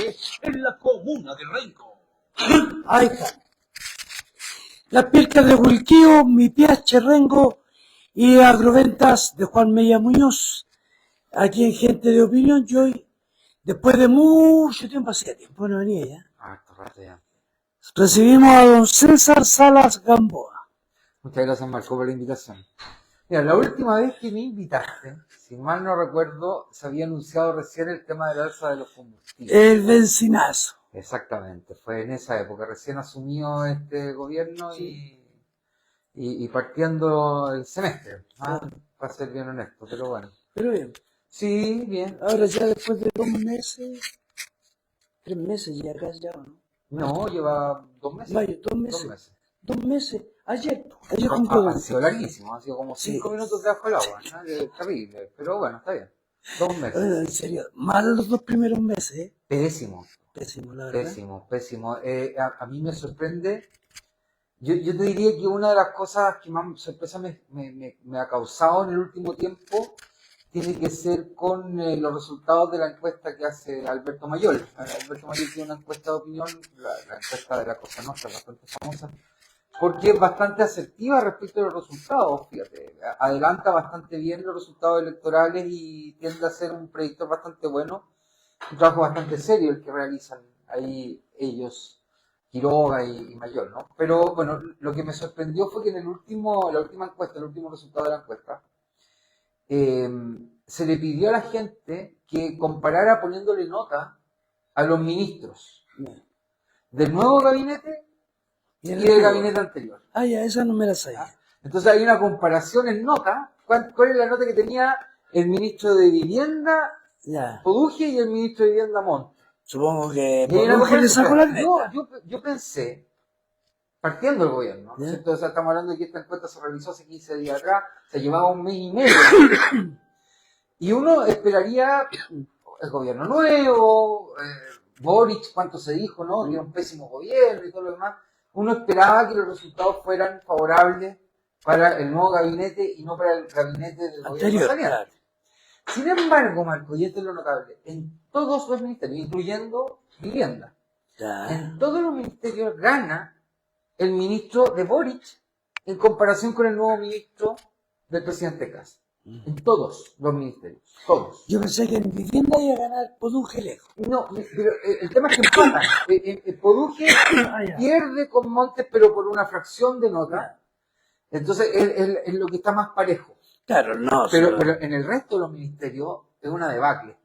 Chile, en la comuna de Renco. Ahí está. Las Pircas de Wilquío, Mi PH Rengo y Agroventas de Juan Mella Muñoz. Aquí en Gente de Opinión, yo hoy, después de mucho tiempo, hacía tiempo no venía ya. Rato ya. Recibimos a don César Salas Gamboa. Muchas gracias, Marco, por la invitación. Mira, la última vez que me invitaste, si mal no recuerdo, se había anunciado recién el tema del alza de los combustibles. El bencinazo. Exactamente, fue en esa época, recién asumió este gobierno y partiendo el semestre, para ser bien honesto, pero bueno. Pero bien. Sí, bien. Ahora ya después de 2 meses, 3 meses ya casi ya, ¿no? No, lleva 2 meses. Vaya, 2 meses. 2 meses. 2 meses. Ayer compró Ha sido larguísimo, ha sido como 5 minutos debajo del agua, ¿no? Es terrible, pero bueno, está bien. 2 meses. En serio, mal los 2 primeros meses, ¿eh? Pésimo. Pésimo, la verdad. Pésimo. A mí me sorprende. Yo te diría que una de las cosas que más sorpresa me ha causado en el último tiempo tiene que ser con los resultados de la encuesta que hace Alberto Mayol. Alberto Mayol tiene una encuesta de opinión, la encuesta de la Cosa Nostra, bastante famosa, porque es bastante asertiva respecto a los resultados, fíjate. Adelanta bastante bien los resultados electorales y tiende a ser un predictor bastante bueno. Un trabajo bastante serio el que realizan ahí ellos, Quiroga y Mayol, ¿no? Pero bueno, lo que me sorprendió fue que en la última encuesta, el último resultado de la encuesta, se le pidió a la gente que comparara poniéndole nota a los ministros del nuevo gabinete y del gabinete anterior. Ah, ya, esa no me la sabía. Entonces hay una comparación en nota. ¿Cuál es la nota que tenía el ministro de Vivienda, Poduje, y el ministro de Vivienda, Montt? Supongo que Poduje le sacó la neta. Yo pensé, partiendo del gobierno, ¿no? Entonces estamos hablando de que esta encuesta se realizó hace 15 días atrás, se llevaba 1 mes y medio. Y uno esperaría el gobierno nuevo, Boric, cuánto se dijo, ¿no? Que era un pésimo gobierno y todo lo demás. Uno esperaba que los resultados fueran favorables para el nuevo gabinete y no para el gabinete del gobierno saliente. Sin embargo, Marco, y esto es lo notable, en todos los ministerios, incluyendo Vivienda, en todos los ministerios gana el ministro de Boric en comparación con el nuevo ministro del presidente Kast. En todos los ministerios, todos. Yo pensé que en Vivienda iba a ganar Poduje lejos. No, pero el tema es que empatan. Poduje pierde con Montes, pero por una fracción de nota. Entonces es lo que está más parejo. Claro, no. Pero en el resto de los ministerios es una debacle.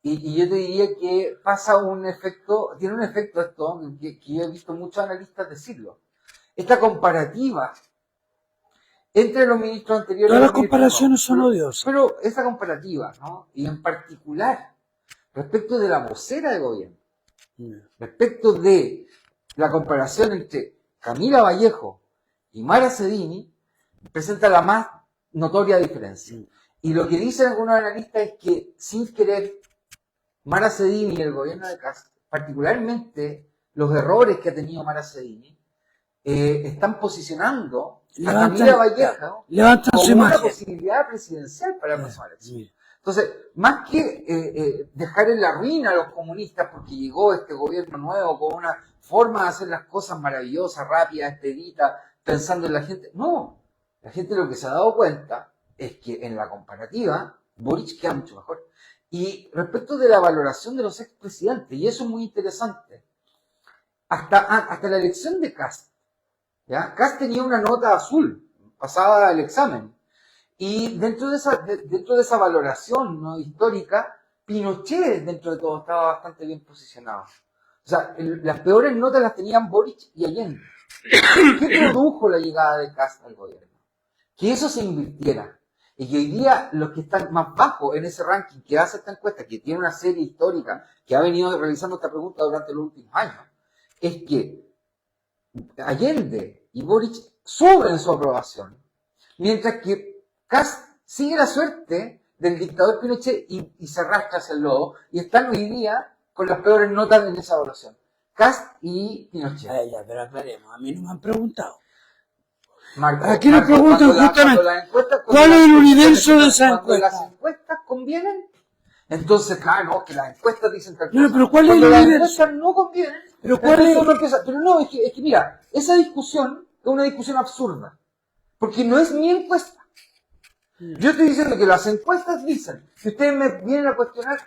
Y yo te diría que pasa un efecto, tiene un efecto esto, que yo he visto muchos analistas decirlo. Esta comparativa entre los ministros anteriores. Todas las comparaciones son odiosas. Pero esa comparativa, ¿no? Y en particular, respecto de la vocera de gobierno, respecto de la comparación entre Camila Vallejo y Mara Cedini, presenta la más notoria diferencia. Y lo que dicen algunos analistas es que, sin querer, Mara Cedini y el gobierno de Kast, particularmente los errores que ha tenido Mara Cedini, están posicionando a Camila Vallejo como una posibilidad presidencial para la próxima elección. Entonces, más que dejar en la ruina a los comunistas porque llegó este gobierno nuevo con una forma de hacer las cosas maravillosas, rápidas, expeditas, pensando en la gente, no. La gente lo que se ha dado cuenta es que en la comparativa, Boric queda mucho mejor. Y respecto de la valoración de los expresidentes, y eso es muy interesante, hasta la elección de Kast, ¿ya? Kast tenía una nota azul, pasaba el examen, y dentro de esa valoración, ¿no?, histórica, Pinochet, dentro de todo, estaba bastante bien posicionado. O sea, las peores notas las tenían Boric y Allende. ¿Qué produjo la llegada de Kast al gobierno? Que eso se invirtiera. Y que hoy día los que están más bajos en ese ranking que hace esta encuesta, que tiene una serie histórica, que ha venido realizando esta pregunta durante los últimos años, es que Allende y Boric suben su aprobación, mientras que Kast sigue la suerte del dictador Pinochet y se arrastra hacia el lodo, y están hoy día con las peores notas en esa evaluación. Kast y Pinochet. Ya, pero aclaremos, a mí no me han preguntado. Aquí nos preguntan justamente cuál es el universo de esa encuesta. Las encuestas convienen, Entonces, claro, que las encuestas dicen tal cosa. No, pero ¿cuál es Cuando el las universo? encuestas no convienen, Pero ¿cuál es? pero no, es que mira, esa discusión es una discusión absurda. Porque no es mi encuesta. Yo estoy diciendo que las encuestas dicen, si ustedes me vienen a cuestionar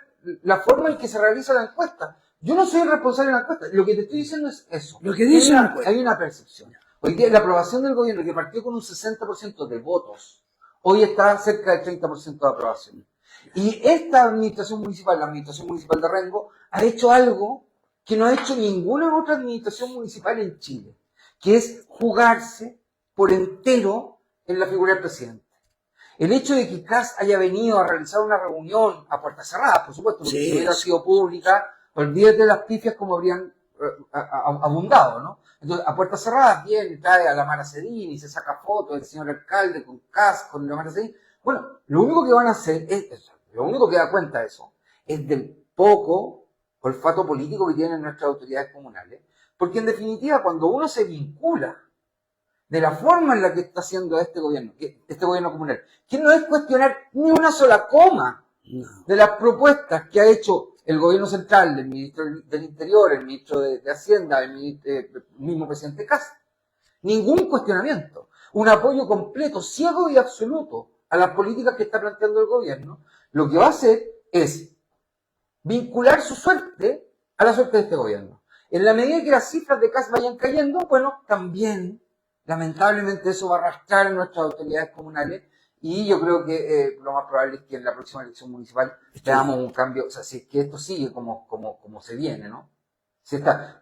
la forma en que se realiza la encuesta, yo no soy el responsable de la encuesta. Lo que te estoy diciendo es eso. Lo que dice la encuesta. Hay una percepción. Hoy día la aprobación del gobierno, que partió con un 60% de votos, hoy está cerca del 30% de aprobación. Y esta administración municipal, la administración municipal de Rengo, ha hecho algo que no ha hecho ninguna otra administración municipal en Chile, que es jugarse por entero en la figura del presidente. El hecho de que Kast haya venido a realizar una reunión a puertas cerradas, por supuesto, porque Sí, si hubiera sí. sido pública, olvídate de las pifias como habrían abundado, ¿no? Entonces, a puertas cerradas viene, trae a la Mara Cedini, se saca fotos del señor alcalde con Kast, con la Mara Cedini. Bueno, lo único que van a hacer lo único que da cuenta de eso es del poco olfato político que tienen nuestras autoridades comunales, porque en definitiva, cuando uno se vincula de la forma en la que está haciendo este gobierno comunal, que no es cuestionar ni una sola coma de las propuestas que ha hecho el gobierno central, el ministro del Interior, el ministro de Hacienda, el mismo presidente Kast. Ningún cuestionamiento. Un apoyo completo, ciego y absoluto a las políticas que está planteando el gobierno. Lo que va a hacer es vincular su suerte a la suerte de este gobierno. En la medida que las cifras de Kast vayan cayendo, bueno, también, lamentablemente, eso va a arrastrar a nuestras autoridades comunales. Y yo creo que lo más probable es que en la próxima elección municipal veamos un cambio, o sea, si es que esto sigue como se viene, ¿no?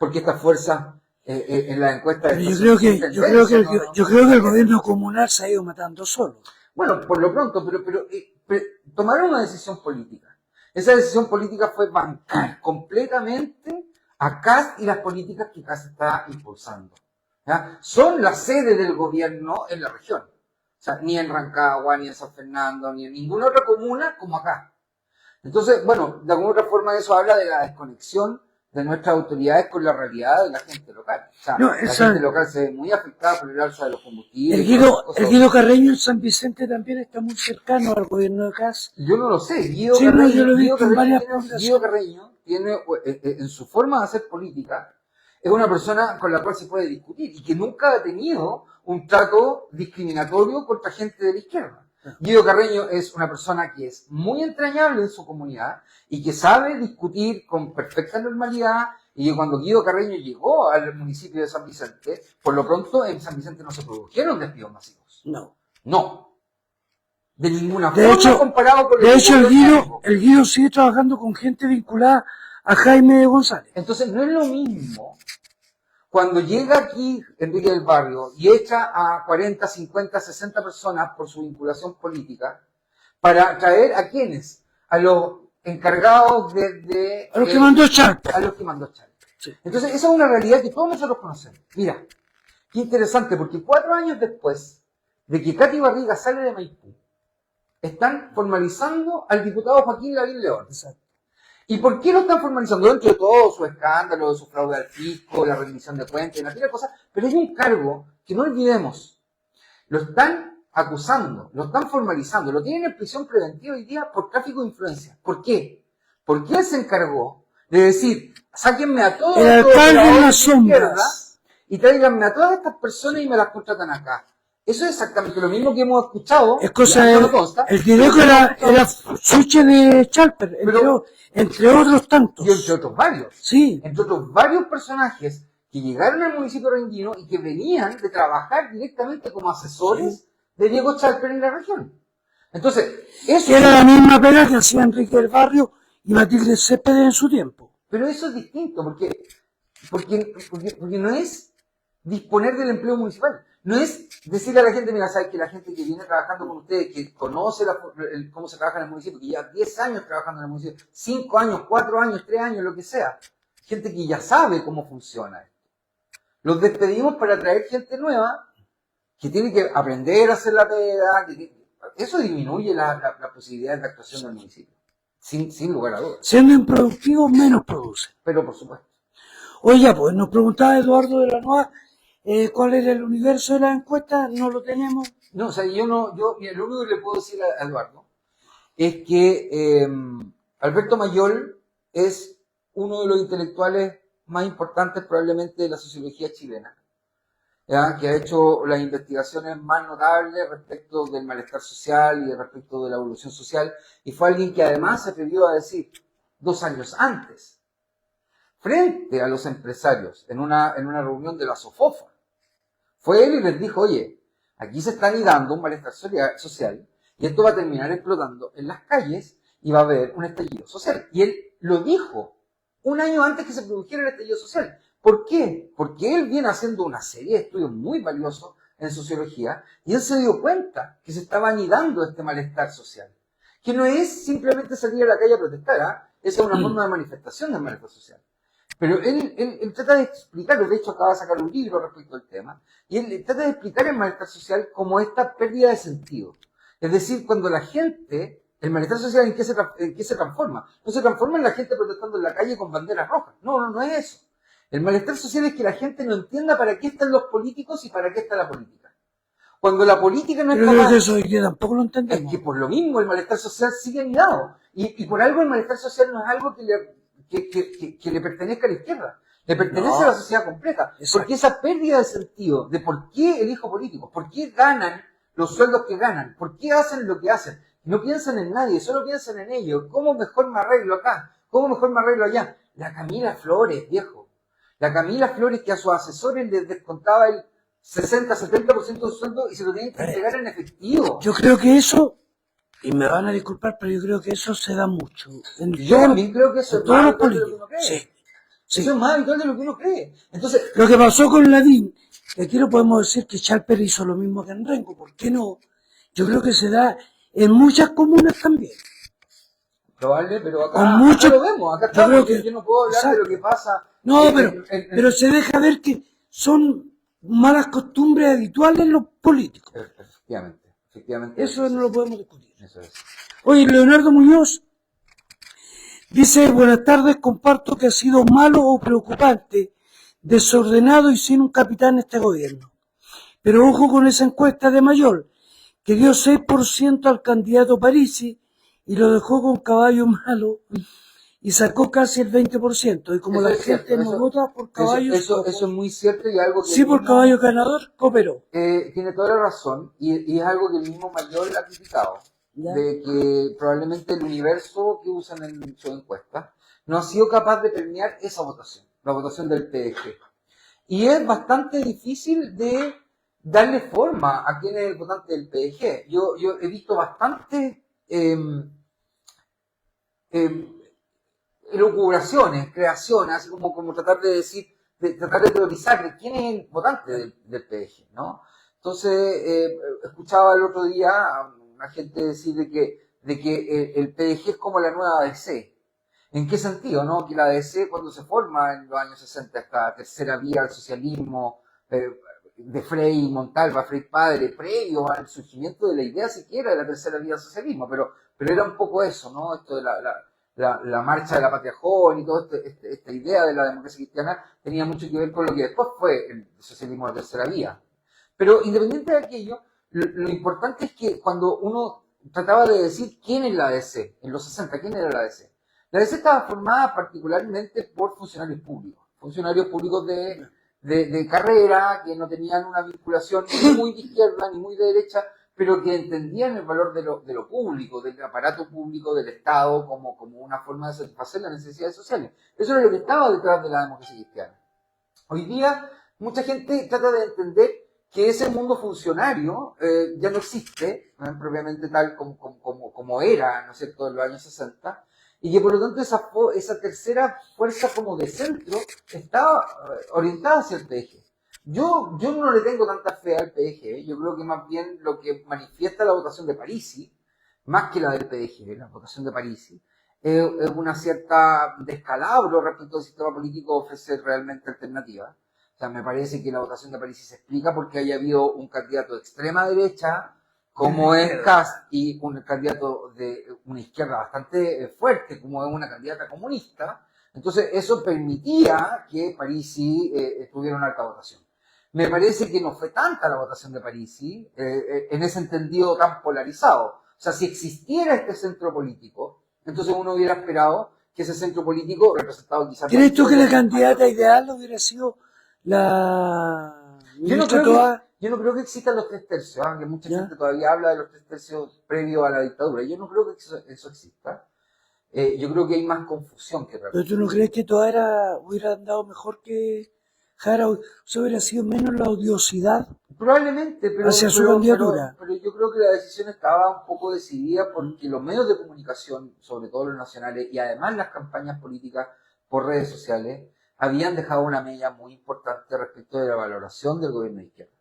Porque estas fuerzas en la encuesta... Pero yo creo que el gobierno comunal se ha ido matando solo. Bueno, por lo pronto, pero tomaron una decisión política. Esa decisión política fue bancar completamente a Kast y las políticas que Kast está impulsando. ¿Ya? Son la sede del gobierno en la región. O sea, ni en Rancagua, ni en San Fernando, ni en ninguna otra comuna como acá. Entonces, bueno, de alguna otra forma eso habla de la desconexión de nuestras autoridades con la realidad de la gente local. O sea, la gente local se ve muy afectada por el alza de los combustibles. El Guido Carreño en San Vicente también está muy cercano al gobierno de Kast. Yo no lo sé. Guido Carreño tiene, en su forma de hacer política, es una persona con la cual se puede discutir y que nunca ha tenido un trato discriminatorio contra gente de la izquierda. Guido Carreño es una persona que es muy entrañable en su comunidad y que sabe discutir con perfecta normalidad, y que cuando Guido Carreño llegó al municipio de San Vicente, por lo pronto en San Vicente no se produjeron despidos masivos. No. De ninguna forma comparado con el Guido sigue trabajando con gente vinculada a Jaime González. Entonces no es lo mismo cuando llega aquí Enrique del Barrio y echa a 40, 50, 60 personas por su vinculación política para traer a quienes, a los encargados a los que mandó Chalper. Sí. Entonces esa es una realidad que todos nosotros conocemos. Mira, qué interesante, porque 4 años después de que Katy Barriga sale de Maipú, están formalizando al diputado Joaquín Lavín León. Exacto. ¿Y por qué lo están formalizando? Dentro de todo su escándalo, de su fraude al fisco, la rendición de cuentas, una serie de cosas, pero hay un cargo que no olvidemos. Lo están acusando, lo están formalizando, lo tienen en prisión preventiva hoy día por tráfico de influencia. ¿Por qué? Porque él se encargó de decir, sáquenme a todos los izquierdas y tráiganme a todas estas personas y me las contratan acá. Eso es exactamente lo mismo que hemos escuchado. Es cosa de, el directo era Suche de Chalper, entre otros tantos. Y entre otros varios. Sí. Entre otros varios personajes que llegaron al municipio rengino y que venían de trabajar directamente como asesores de Diego Chalper en la región. Entonces, eso... Era la misma pega que hacía Enrique del Barrio y Matilde Céspedes en su tiempo. Pero eso es distinto, porque no es disponer del empleo municipal. No es decirle a la gente, mira, sabes que la gente que viene trabajando con ustedes, que conoce cómo se trabaja en el municipio, que lleva 10 años trabajando en el municipio, 5 años, 4 años, 3 años, lo que sea. Gente que ya sabe cómo funciona esto. Los despedimos para traer gente nueva, que tiene que aprender a hacer la pega. Eso disminuye la posibilidad de actuación del municipio. Sin lugar a dudas. Siendo improductivos, menos producen. Pero por supuesto. Oye, pues nos preguntaba Eduardo de la Nueva, ¿cuál era el universo de la encuesta? No lo tenemos. No, o sea, mira, lo único que le puedo decir a Eduardo es que Alberto Mayol es uno de los intelectuales más importantes probablemente de la sociología chilena, ¿ya? Que ha hecho las investigaciones más notables respecto del malestar social y respecto de la evolución social, y fue alguien que además se atrevió a decir 2 años antes, frente a los empresarios, en una reunión de la SOFOFA, fue él y les dijo, oye, aquí se está anidando un malestar social y esto va a terminar explotando en las calles y va a haber un estallido social. Y él lo dijo 1 año antes que se produjera el estallido social. ¿Por qué? Porque él viene haciendo una serie de estudios muy valiosos en sociología y él se dio cuenta que se estaba anidando este malestar social. Que no es simplemente salir a la calle a protestar, ¿eh? Esa es una forma de manifestación del malestar social. Pero él trata de explicarlo, de hecho acaba de sacar un libro respecto al tema, y él trata de explicar el malestar social como esta pérdida de sentido. Es decir, cuando la gente, el malestar social ¿en qué se transforma? No se transforma en la gente protestando en la calle con banderas rojas. No es eso. El malestar social es que la gente no entienda para qué están los políticos y para qué está la política. Cuando la política no es Pero capaz... de eso hoy día tampoco lo entendemos. Es que por lo mismo el malestar social sigue anidado. Y por algo el malestar social no es algo que le pertenezca a la izquierda. Le pertenece a la sociedad completa. Exacto. Porque esa pérdida de sentido de por qué elijo políticos, por qué ganan los sueldos que ganan, por qué hacen lo que hacen, no piensan en nadie, solo piensan en ellos. ¿Cómo mejor me arreglo acá? ¿Cómo mejor me arreglo allá? La Camila Flores, viejo. La Camila Flores que a sus asesores les descontaba el 60-70% de su sueldo y se lo tienen que entregar en efectivo. Yo creo que eso, y me van a disculpar, pero yo creo que eso se da mucho. Yo también creo que eso es más habitual de lo que uno cree. Sí. Eso es más habitual de lo que uno cree. Entonces, lo que pasó con Ladín, que aquí no podemos decir que Chalper hizo lo mismo que en Rengo, ¿por qué no? Yo creo que se da en muchas comunas también. Probable, pero acá, Con mucho, acá lo vemos, acá estamos. Yo no puedo hablar exacto. de lo que pasa. No, pero se deja ver que son malas costumbres habituales en los políticos. Efectivamente. Eso no lo podemos discutir. Eso es. Oye, Leonardo Muñoz dice, buenas tardes, comparto que ha sido malo o preocupante, desordenado y sin un capitán este gobierno. Pero ojo con esa encuesta de Mayol, que dio 6% al candidato Parisi y lo dejó con caballo malo y sacó casi el 20%. Y como Eso la es gente cierto, no vota por caballos... Eso es muy cierto y algo que... Sí, por caballo ganador, cooperó. Tiene toda la razón y es algo que el mismo Mayol ha criticado. ¿Ya? De que probablemente el universo que usan en su encuesta no ha sido capaz de premiar esa votación, la votación del PDG. Y es bastante difícil de darle forma a quién es el votante del PDG. Yo he visto bastante elucubraciones, creaciones, así como tratar de decir, tratar de teorizar de quién es el votante del PDG, ¿no? Entonces, escuchaba el otro día a gente decir de que el PDG es como la nueva ADC. ¿En qué sentido? ¿No? Que la ADC cuando se forma en los años 60, esta tercera vía del socialismo de Frei Montalva, Frei Padre, previo al surgimiento de la idea siquiera de la tercera vía del socialismo, pero era un poco eso, ¿no? Esto de la marcha de la patria joven y toda esta idea de la democracia cristiana tenía mucho que ver con lo que después fue el socialismo de la tercera vía. Pero independiente de aquello, lo importante es que cuando uno trataba de decir quién es la ADC, en los 60, quién era la ADC. La ADC estaba formada particularmente por funcionarios públicos de carrera, que no tenían una vinculación ni muy de izquierda ni muy de derecha, pero que entendían el valor de lo público, del aparato público, del Estado, como una forma de satisfacer las necesidades sociales. Eso era lo que estaba detrás de la democracia cristiana. Hoy día, mucha gente trata de entender que ese mundo funcionario ya no existe, ¿no? Propiamente tal como era, ¿no es cierto?, en los años 60, y que por lo tanto esa tercera fuerza como de centro está orientada hacia el PDG. Yo no le tengo tanta fe al PDG, yo creo que más bien lo que manifiesta la votación de Parisi, más que la del PDG, la votación de Parisi, es una cierta descalabro respecto al sistema político ofrecer realmente alternativas. O sea, me parece que la votación de Parisi se explica porque haya habido un candidato de extrema derecha, como es Kast, y un candidato de una izquierda bastante fuerte, como es una candidata comunista. Entonces, eso permitía que Parisi tuviera una alta votación. Me parece que no fue tanta la votación de Parisi, en ese entendido tan polarizado. O sea, si existiera este centro político, Entonces uno hubiera esperado que ese centro político representado quizás... ¿Crees tú que la candidata ideal hubiera sido la ministra Toá? Yo no creo que existan los 3/3, aunque mucha gente todavía habla de los 3/3 previos a la dictadura. Yo no creo que eso exista. Yo creo que hay más confusión que realmente. ¿Pero tú no crees que Toá hubiera andado mejor que Jara? ¿O sea, hubiera sido menos la odiosidad Probablemente, hacia su candidatura? Pero yo creo que la decisión estaba un poco decidida porque los medios de comunicación, sobre todo los nacionales, y además las campañas políticas por redes sociales, habían dejado una mella muy importante respecto de la valoración del gobierno de izquierda.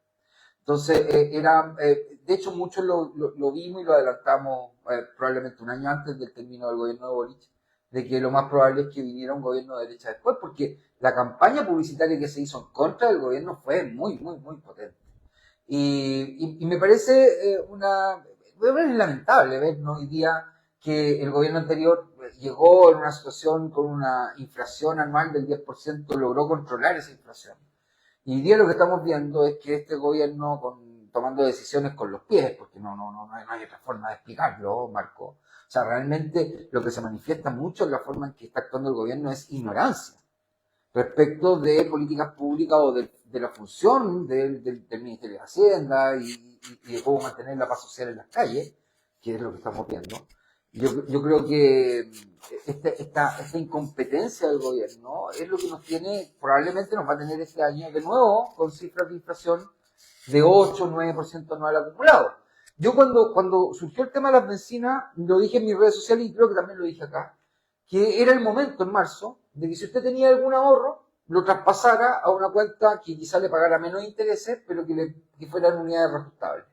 Entonces, de hecho, muchos lo vimos y lo adelantamos probablemente un año antes del término del gobierno de Boric, de que lo más probable es que viniera un gobierno de derecha después, porque la campaña publicitaria que se hizo en contra del gobierno fue muy, muy, muy potente. Y me parece es lamentable ver, ¿no?, hoy día que el gobierno anterior llegó en una situación con una inflación anual del 10%, logró controlar esa inflación. Y hoy día lo que estamos viendo es que este gobierno, tomando decisiones con los pies, porque no hay otra forma de explicarlo, Marco. O sea, realmente lo que se manifiesta mucho en la forma en que está actuando el gobierno es ignorancia respecto de políticas públicas o de la función del Ministerio de Hacienda y de cómo mantener la paz social en las calles, que es lo que estamos viendo. Yo creo que esta incompetencia del gobierno es lo que nos tiene, probablemente nos va a tener este año de nuevo con cifras de inflación de 8 o 9% anual acumulado. Yo cuando surgió el tema de las bencinas, lo dije en mis redes sociales y creo que también lo dije acá, que era el momento en marzo de que si usted tenía algún ahorro, lo traspasara a una cuenta que quizá le pagara menos intereses, pero que fuera en unidades reajustables.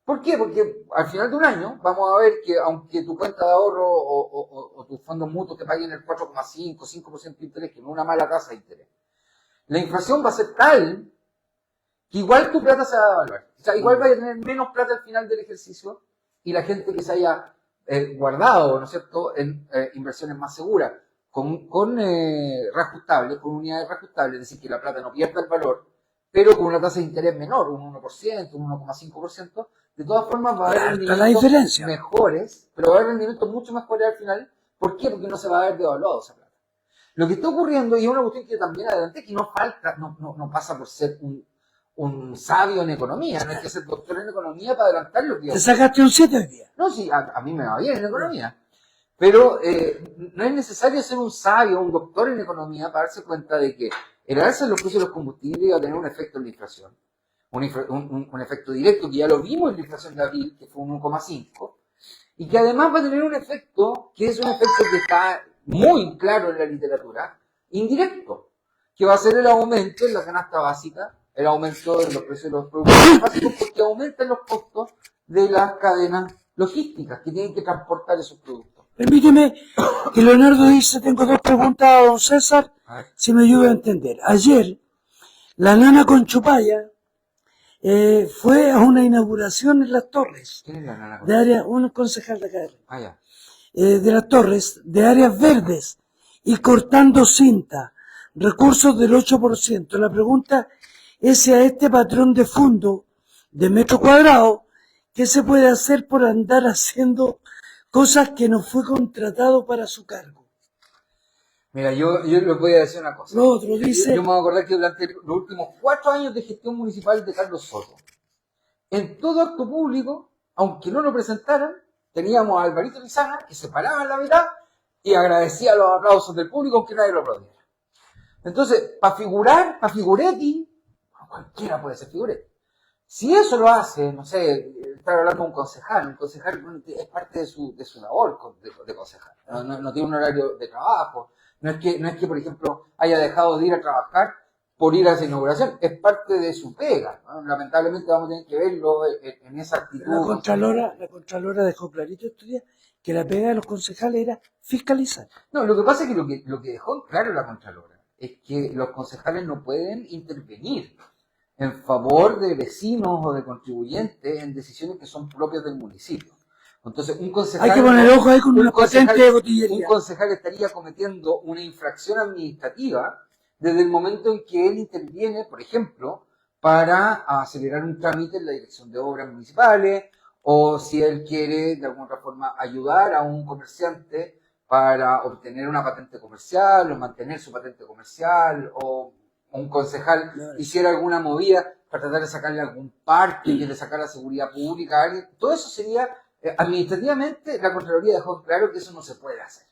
¿Por qué? Porque al final de un año vamos a ver que aunque tu cuenta de ahorro o tus fondos mutuos te paguen el 4,5, 5% de interés, que no es una mala tasa de interés, la inflación va a ser tal que igual tu plata se va a devaluar. O sea, igual va a tener menos plata al final del ejercicio y la gente que se haya guardado, ¿no es cierto?, en inversiones más seguras, con reajustables, con unidades reajustables, es decir, que la plata no pierda el valor, pero con una tasa de interés menor, un 1%, un 1,5%, de todas formas va a haber rendimientos mejores, pero va a haber rendimientos mucho mejores al final. ¿Por qué? Porque no se va a haber devaluado esa plata. Lo que está ocurriendo, y es una cuestión que también adelanté, que no pasa por ser un sabio en economía, no hay que ser doctor en economía para adelantar lo que... ¿Te sacaste un 7 hoy día? No, sí, a mí me va bien en economía. Pero no es necesario ser un sabio, un doctor en economía para darse cuenta de que el alza de los precios de los combustibles va a tener un efecto en la inflación. Un efecto directo, que ya lo vimos en la inflación de abril, que fue un 1,5, y que además va a tener un efecto, que es un efecto que está muy claro en la literatura, indirecto, que va a ser el aumento en la canasta básica, el aumento de los precios de los productos básicos, porque aumentan los costos de las cadenas logísticas que tienen que transportar esos productos. Permíteme que Leonardo dice, tengo dos preguntas a don César, si me ayuda a entender. Ayer, la nana Conchupaya fue a una inauguración en Las Torres. ¿Quién es la nana de área, un concejal de acá. Ya. De Las Torres, de áreas verdes, y cortando cinta, recursos del 8%. La pregunta es si a este patrón de fondo de metro cuadrado, ¿qué se puede hacer por andar haciendo cosas que no fue contratado para su cargo? Mira, yo les voy a decir una cosa. Lo otro dice... Yo me voy a acordar que durante los últimos 4 años de gestión municipal de Carlos Soto, en todo acto público, aunque no lo presentaran, teníamos a Alvarito Lizana que se paraba en la mitad y agradecía los aplausos del público aunque nadie lo aplaudiera. Entonces, para figuretti, cualquiera puede ser figuretti. Si eso lo hace, no sé, estar hablando de un concejal es parte de su labor de concejal. No tiene un horario de trabajo. No es que, por ejemplo, haya dejado de ir a trabajar por ir a esa inauguración. Es parte de su pega, ¿no? Lamentablemente vamos a tener que verlo en esa actitud. La Contralora dejó clarito estos días que la pega de los concejales era fiscalizar. No, lo que pasa es que lo que dejó claro la Contralora es que los concejales no pueden intervenir en favor de vecinos o de contribuyentes en decisiones que son propias del municipio. Entonces, un concejal... Hay que poner ojo ahí con una patente de botillería. Un concejal estaría cometiendo una infracción administrativa desde el momento en que él interviene, por ejemplo, para acelerar un trámite en la dirección de obras municipales o si él quiere de alguna otra forma ayudar a un comerciante para obtener una patente comercial o mantener su patente comercial, o un concejal hiciera alguna movida para tratar de sacarle algún parque, que le sacara seguridad pública a alguien. Todo eso sería, administrativamente, la Contraloría dejó claro que eso no se puede hacer.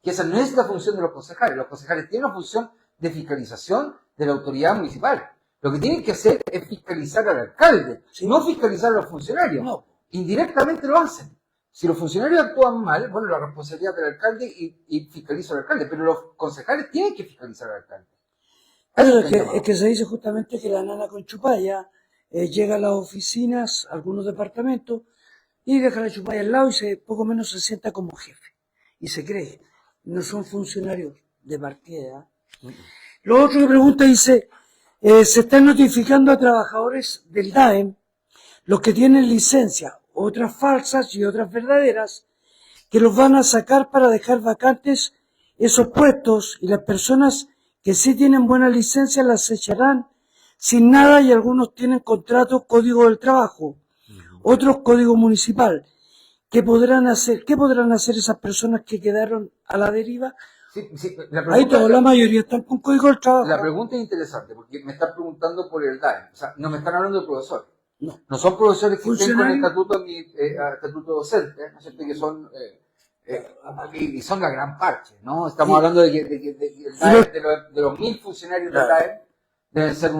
Que esa no es la función de los concejales. Los concejales tienen una función de fiscalización de la autoridad municipal. Lo que tienen que hacer es fiscalizar al alcalde, no fiscalizar a los funcionarios. No. Indirectamente lo hacen. Si los funcionarios actúan mal, bueno, la responsabilidad del alcalde y fiscaliza al alcalde, pero los concejales tienen que fiscalizar al alcalde. Claro, es que se dice justamente que la nana con chupalla llega a las oficinas, a algunos departamentos, y deja la chupalla al lado y poco menos se sienta como jefe. Y se cree. No son funcionarios de partida. Lo otro que pregunta dice, se están notificando a trabajadores del DAEM, los que tienen licencia, otras falsas y otras verdaderas, que los van a sacar para dejar vacantes esos puestos, y las personas que sí tienen buena licencia las echarán sin nada, y algunos tienen contrato código del trabajo, otros código municipal. ¿Qué podrán hacer esas personas que quedaron a la deriva? Sí, Ahí la mayoría están con código del trabajo. La pregunta es interesante porque me están preguntando por el DAEM. O sea, no me están hablando de profesores. No son profesores que estén con el estatuto docente, ¿no es cierto? Que son, y son la gran parte, ¿no? Estamos hablando de que el DAEM, de los 1000 funcionarios del DAEM, deben ser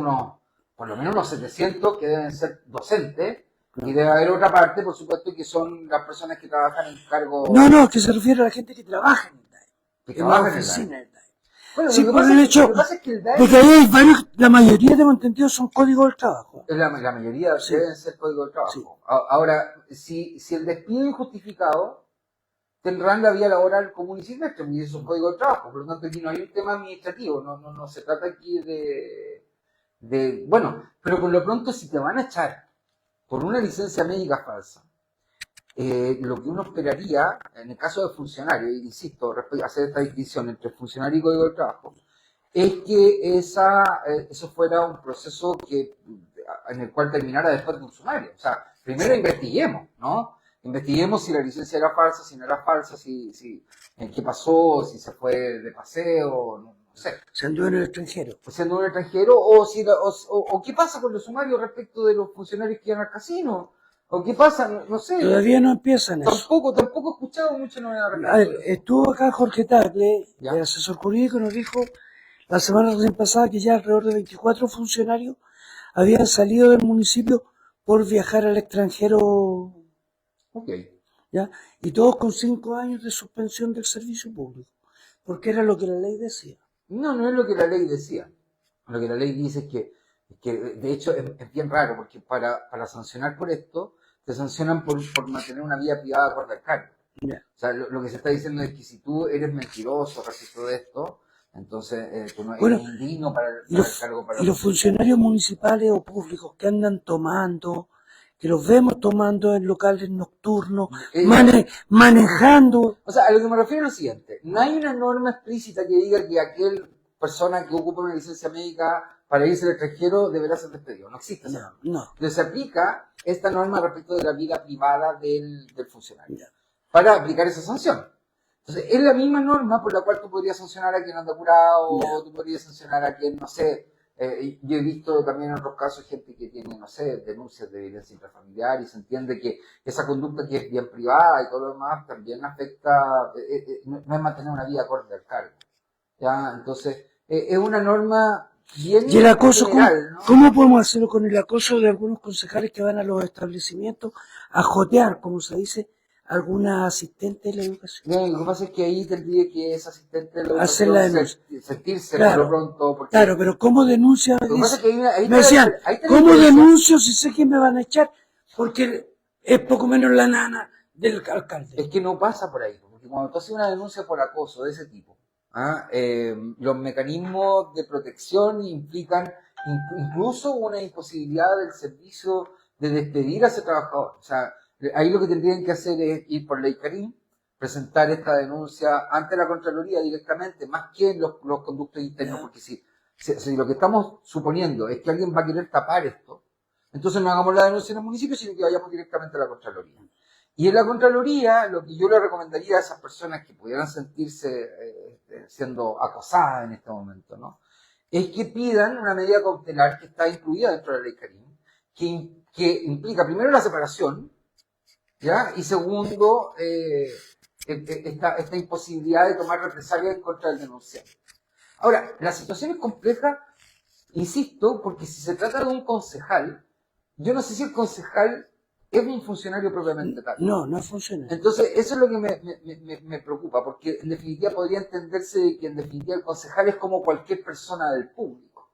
por lo menos unos 700 que deben ser docentes. Y debe haber otra parte, por supuesto, que son las personas que trabajan en cargo... No, que se refiere a la gente que trabaja en el DAEM. Que trabaja en la oficina del DAEM. Bueno, sí, lo que por pasa el es hecho que el DAEM... de que ahí hay varios, la mayoría de entendidos son códigos del trabajo. La mayoría deben ser código del trabajo. Sí. Ahora, si el despido injustificado, tendrán la vía laboral común y silvestre, porque es un código del trabajo. Por lo tanto, aquí no hay un tema administrativo, no se trata aquí de... Bueno, pero por lo pronto, si te van a echar por una licencia médica falsa, lo que uno esperaría, en el caso de funcionarios, y insisto, hacer esta distinción entre funcionario y código de trabajo, es que eso fuera un proceso en el cual terminara después de un sumario. O sea, primero investiguemos, ¿no? Investiguemos si la licencia era falsa, si no era falsa, qué pasó, si se fue de paseo, no sé. Se anduvo en el extranjero. O qué pasa con los sumarios respecto de los funcionarios que iban al casino. ¿O qué pasa? No sé. Todavía no empiezan eso. Tampoco he escuchado mucho novedad respecto a ver, estuvo acá Jorge Tagle, el asesor jurídico, nos dijo la semana recién pasada que ya alrededor de 24 funcionarios habían salido del municipio por viajar al extranjero. ¿Ya? Y todos con 5 años de suspensión del servicio público. Porque era lo que la ley decía. No es lo que la ley decía. Lo que la ley dice es que de hecho, es bien raro, porque para sancionar por esto, te sancionan por mantener una vía privada acorde al cargo. Yeah. O sea, lo que se está diciendo es que si tú eres mentiroso respecto de esto, entonces tú no eres indigno para el cargo. Y los funcionarios municipales o públicos que andan tomando, que los vemos tomando en locales nocturnos, manejando. O sea, a lo que me refiero es lo siguiente: no hay una norma explícita que diga que aquel persona que ocupa una licencia médica para irse al extranjero deberá ser despedido. No existe esa norma. No. Entonces se aplica esta norma respecto de la vida privada del funcionario para aplicar esa sanción. Entonces, es la misma norma por la cual tú podrías sancionar a quien anda curado, o tú podrías sancionar a quien, no sé. Yo he visto también en otros casos gente que tiene, no sé, denuncias de violencia intrafamiliar, y se entiende que esa conducta que es bien privada y todo lo demás también afecta, no es mantener una vida acorde al cargo. ¿Ya? Entonces, es una norma bien y el acoso, general, ¿no? ¿Cómo podemos hacerlo con el acoso de algunos concejales que van a los establecimientos a jotear, como se dice, alguna asistente de la educación? Bien, lo que pasa es que ahí tendría que esa asistente de la hacer la educación sentirse por lo pronto. Porque claro, pero ¿cómo denuncia? Ahí me decían, ¿cómo denuncio si sé que me van a echar? Porque es poco menos la nana del alcalde. Es que no pasa por ahí, porque cuando tú haces una denuncia por acoso de ese tipo, los mecanismos de protección implican incluso una imposibilidad del servicio de despedir a ese trabajador. O sea, ahí lo que tendrían que hacer es ir por ley Karim, presentar esta denuncia ante la Contraloría directamente, más que en los conductos internos, porque si lo que estamos suponiendo es que alguien va a querer tapar esto, Entonces no hagamos la denuncia en el municipio, sino que vayamos directamente a la Contraloría. Y en la Contraloría, lo que yo le recomendaría a esas personas que pudieran sentirse siendo acosadas en este momento, ¿no?, es que pidan una medida cautelar que está incluida dentro de la ley Karim, que implica primero la separación, ¿ya? Y segundo, esta imposibilidad de tomar represalias en contra del denunciante. Ahora, la situación es compleja, insisto, porque si se trata de un concejal, yo no sé si el concejal es un funcionario propiamente tal. No, no es funcionario. Entonces, eso es lo que me preocupa, porque en definitiva podría entenderse de que en definitiva el concejal es como cualquier persona del público.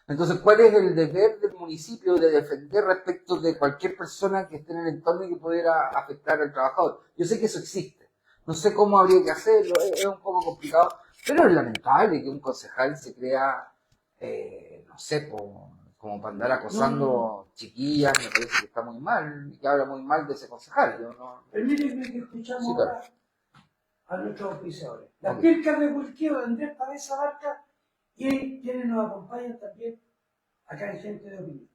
Entonces, ¿cuál es el deber del municipio de defender respecto de cualquier persona que esté en el entorno y que pudiera afectar al trabajador? Yo sé que eso existe. No sé cómo habría que hacerlo, es un poco complicado, pero es lamentable que un concejal se crea, no sé, como para andar acosando chiquillas. Me parece que está muy mal, y que habla muy mal de ese concejal. Yo no... Permíteme que escuchamos Sí, claro. ahora a nuestros auspiciadores. Las Ok. Pircas de Vulqueo de Andrés Pavesa Barca, y quienes nos acompañan también acá en Gente de Opinión.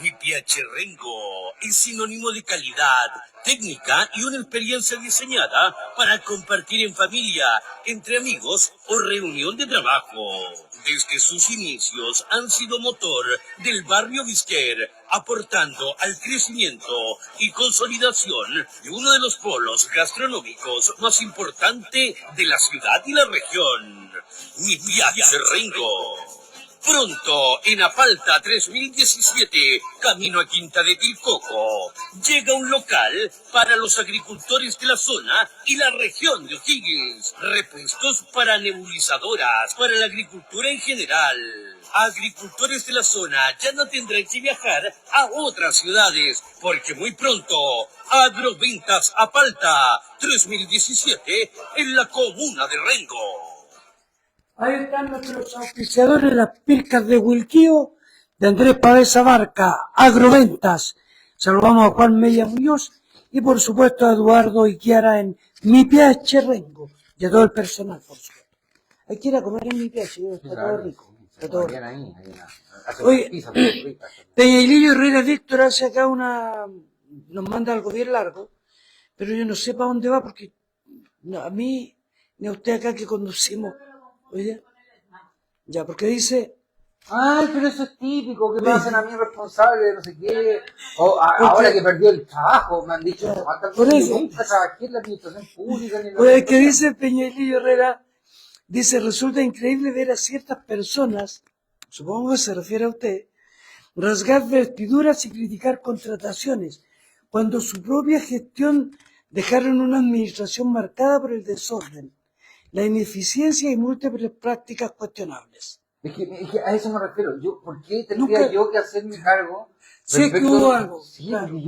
Mi piace Rengo es sinónimo de calidad, técnica y una experiencia diseñada para compartir en familia, entre amigos o reunión de trabajo. Desde sus inicios han sido motor del barrio Vizquer, aportando al crecimiento y consolidación de uno de los polos gastronómicos más importantes de la ciudad y la región. Mi piace Rengo. Pronto, en Apalta 3017, camino a Quinta de Tilcoco, llega un local para los agricultores de la zona y la región de O'Higgins. Repuestos para nebulizadoras, para la agricultura en general. Agricultores de la zona ya no tendrán que viajar a otras ciudades, porque muy pronto, Agroventas Apalta 3017, en la comuna de Rengo. Ahí están nuestros auspiciadores, las Pircas de Vulqueo de Andrés Pavesa Barca, Agroventas. Saludamos a Juan Mella Muñoz y por supuesto a Eduardo y Kiara en Mi PH Rengo y a todo el personal, por supuesto. Hay que ir a comer en Mi PH, está todo rico. Está todo rico. Oye, Peña Ilillo Herrera Víctor hace acá nos manda algo bien largo, pero yo no sé para dónde va porque no, a mí ni a usted acá que conducimos. Oye, ya, porque dice... Ay, pero eso es típico, que me hacen a mí responsable de no sé qué. O ahora que perdió el trabajo, me han dicho, por yo eso. nunca trabajé en la administración pública. Ni en la Oye, que administración. dice Peñalillo Herrera, dice, resulta increíble ver a ciertas personas, supongo que se refiere a usted, rasgar vestiduras y criticar contrataciones, cuando su propia gestión dejaron una administración marcada por el desorden, la ineficiencia y múltiples prácticas cuestionables. Es que a eso me refiero. ¿Por qué tendría Nunca- yo que hacerme cargo? Sé que hubo algo, Sí, claro. porque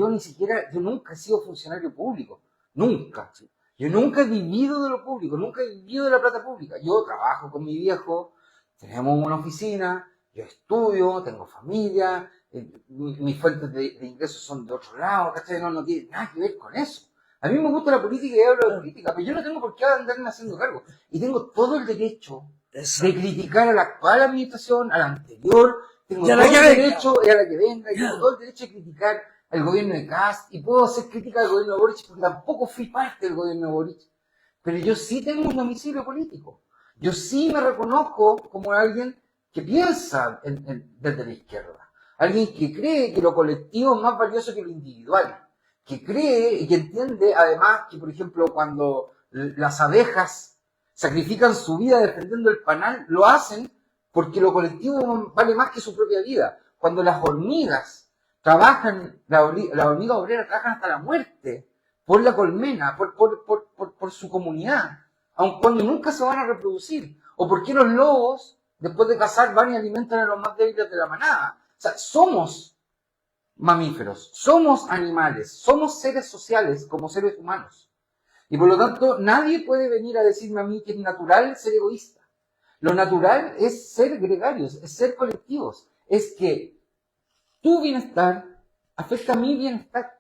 yo nunca he sido funcionario público. Nunca. Yo nunca he vivido de lo público, nunca he vivido de la plata pública. Yo trabajo con mi viejo, tenemos una oficina, yo estudio, tengo familia, mis fuentes de ingresos son de otro lado, ¿cachai? No tiene nada que ver con eso. A mí me gusta la política y hablo de política, pero yo no tengo por qué andarme haciendo cargo. Y tengo todo el derecho de criticar a la actual administración, a la anterior, tengo Y a todo la que el venga. derecho, y a la que venga, y Ya. tengo todo el derecho de criticar al gobierno de Kast, y puedo hacer crítica al gobierno de Boric, porque tampoco fui parte del gobierno de Boric. Pero yo sí tengo un domicilio político. Yo sí me reconozco como alguien que piensa desde la izquierda. Alguien que cree que lo colectivo es más valioso que lo individual. Que cree y que entiende, además, que, por ejemplo, cuando las abejas sacrifican su vida defendiendo el panal, lo hacen porque lo colectivo vale más que su propia vida. Cuando las hormigas trabajan, las hormigas obreras trabajan hasta la muerte por la colmena, por su comunidad, aun cuando nunca se van a reproducir. O porque los lobos, después de cazar, van y alimentan a los más débiles de la manada. O sea, somos mamíferos, somos animales, somos seres sociales como seres humanos. Y por lo tanto, nadie puede venir a decirme a mí que es natural ser egoísta. Lo natural es ser gregarios, es ser colectivos, es que tu bienestar afecta a mi bienestar.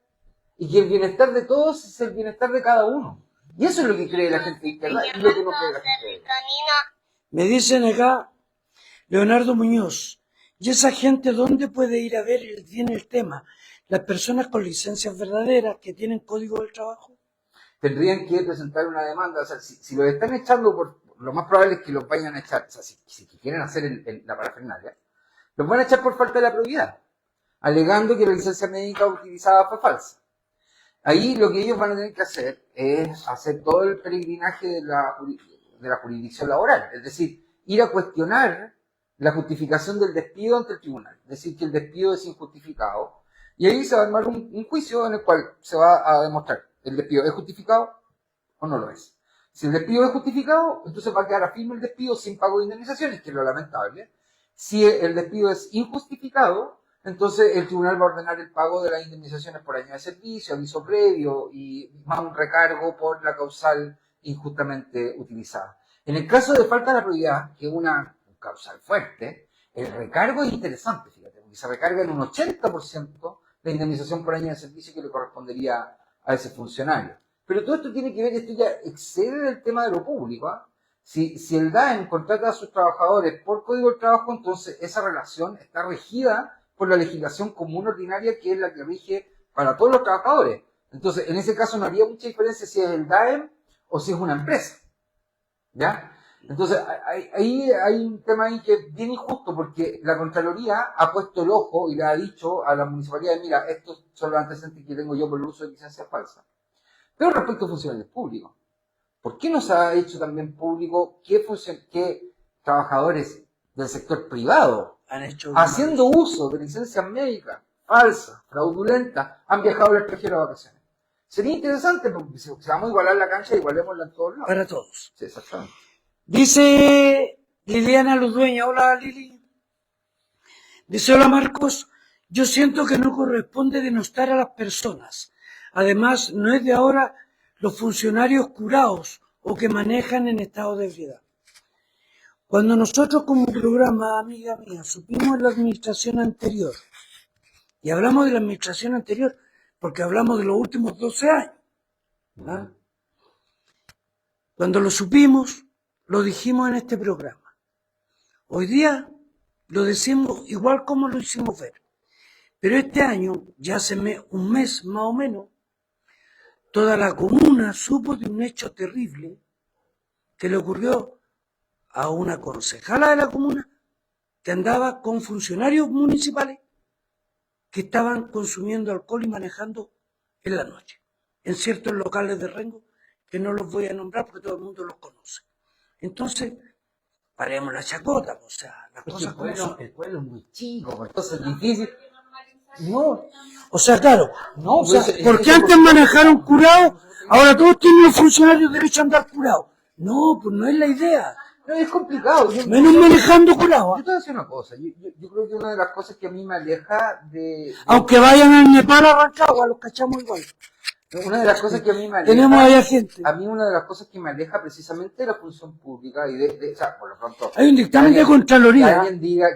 Y que el bienestar de todos es el bienestar de cada uno. Y eso es lo que cree la gente izquierda y lo que no cree la gente derecha. Me dicen acá, Leonardo Muñoz, ¿Y esa gente dónde puede ir a ver? Tiene el tema. Las personas con licencias verdaderas que tienen código del trabajo. Tendrían que presentar una demanda. O sea, si los están echando, lo más probable es que los vayan a echar. O sea, si quieren hacer la parafernalia, los van a echar por falta de la probidad, alegando que la licencia médica utilizada fue falsa. Ahí lo que ellos van a tener que hacer es hacer todo el peregrinaje de la jurisdicción laboral, es decir, ir a cuestionar la justificación del despido ante el tribunal, decir que el despido es injustificado, y ahí se va a armar un juicio en el cual se va a demostrar el despido es justificado o no lo es. Si el despido es justificado, entonces va a quedar a firme el despido sin pago de indemnizaciones, que es lo lamentable. Si el despido es injustificado, entonces el tribunal va a ordenar el pago de las indemnizaciones por año de servicio, aviso previo y más un recargo por la causal injustamente utilizada. En el caso de falta de la probidad, que es una causal fuerte, el recargo es interesante, fíjate, porque se recarga en un 80% la indemnización por año de servicio que le correspondería a ese funcionario. Pero todo esto tiene que ver, esto ya excede del tema de lo público, ¿eh? Si el DAEM contrata a sus trabajadores por Código del Trabajo, entonces esa relación está regida por la legislación común ordinaria, que es la que rige para todos los trabajadores. Entonces, en ese caso no habría mucha diferencia si es el DAEM o si es una empresa, ¿ya? Entonces, ahí hay un tema ahí que es bien injusto, porque la Contraloría ha puesto el ojo y le ha dicho a la municipalidad, mira, estos son los antecedentes que tengo yo por el uso de licencias falsas. Pero respecto a funcionarios públicos, ¿por qué no se ha hecho también público qué trabajadores del sector privado, Han hecho haciendo uso de licencias médicas falsas, fraudulentas, han viajado al extranjero a vacaciones? Sería interesante, porque si vamos a igualar la cancha, igualémosla en todos lados. para todos. Sí, exactamente. Dice Liliana Ludueña, hola Lili. Dice, hola Marcos, yo siento que no corresponde denostar a las personas. Además, no es de ahora los funcionarios curados o que manejan en estado de ebriedad. Cuando nosotros como programa, amiga mía, supimos la administración anterior, y hablamos de la administración anterior porque hablamos de los últimos 12 años, ¿verdad? Cuando lo supimos, lo dijimos en este programa. Hoy día lo decimos igual como lo hicimos ver. Pero este año, ya hace un mes más o menos, toda la comuna supo de un hecho terrible que le ocurrió a una concejala de la comuna que andaba con funcionarios municipales que estaban consumiendo alcohol y manejando en la noche, en ciertos locales de Rengo, que no los voy a nombrar porque todo el mundo los conoce. Entonces, paremos la chacota, o sea, las cosas como son. El pueblo es muy chico, entonces es difícil. No, O sea, claro, no, o sea, pues, porque antes manejaron curados, ahora todos tienen los funcionarios derecho a andar curados. No, pues no es la idea. no, es complicado. Menos manejando curados. Yo te voy a decir una cosa, yo creo que una de las cosas que a mí me aleja Aunque vayan a Nepal a Rancagua, los cachamos igual. una de las cosas que a mí me aleja, Tenemos ahí a gente. a mí una de las cosas que me aleja precisamente de la función pública y o sea, por lo pronto, Hay un dictamen de que Contraloría. alguien diga,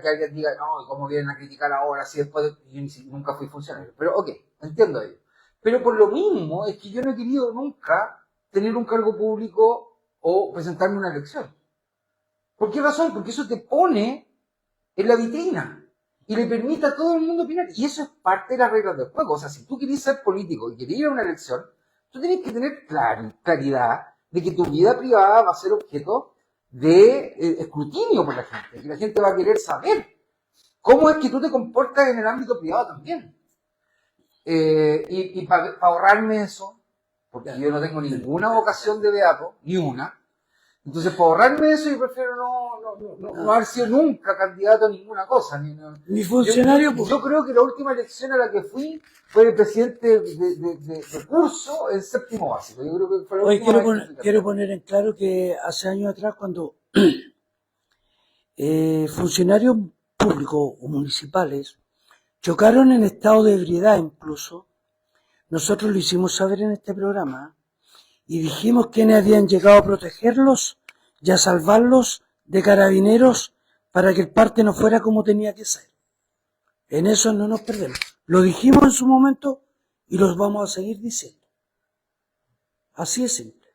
no, ¿cómo vienen a criticar ahora si después yo nunca fui funcionario? Pero ok, entiendo ello. Pero por lo mismo es que yo no he querido nunca tener un cargo público o presentarme a una elección. ¿Por qué razón? Porque eso te pone en la vitrina y le permite a todo el mundo opinar. Y eso es parte de las reglas del juego. O sea, si tú querés ser político y querés ir a una elección, tú tienes que tener claridad de que tu vida privada va a ser objeto de escrutinio por la gente. Que la gente va a querer saber cómo es que tú te comportas en el ámbito privado también. Y para ahorrarme eso, porque yo no tengo ninguna vocación de beato, ni una. Entonces, para ahorrarme eso, yo prefiero no haber sido nunca candidato a ninguna cosa. Ni funcionario. Yo creo que la última elección a la que fui fue el presidente de curso en séptimo básico. Yo creo que fue la Hoy última quiero poner en claro que hace años atrás, cuando funcionarios públicos o municipales chocaron en estado de ebriedad incluso, nosotros lo hicimos saber en este programa y dijimos quiénes habían llegado a protegerlos y a salvarlos de carabineros para que el parte no fuera como tenía que ser. En eso no nos perdemos. Lo dijimos en su momento y los vamos a seguir diciendo. Así es simple.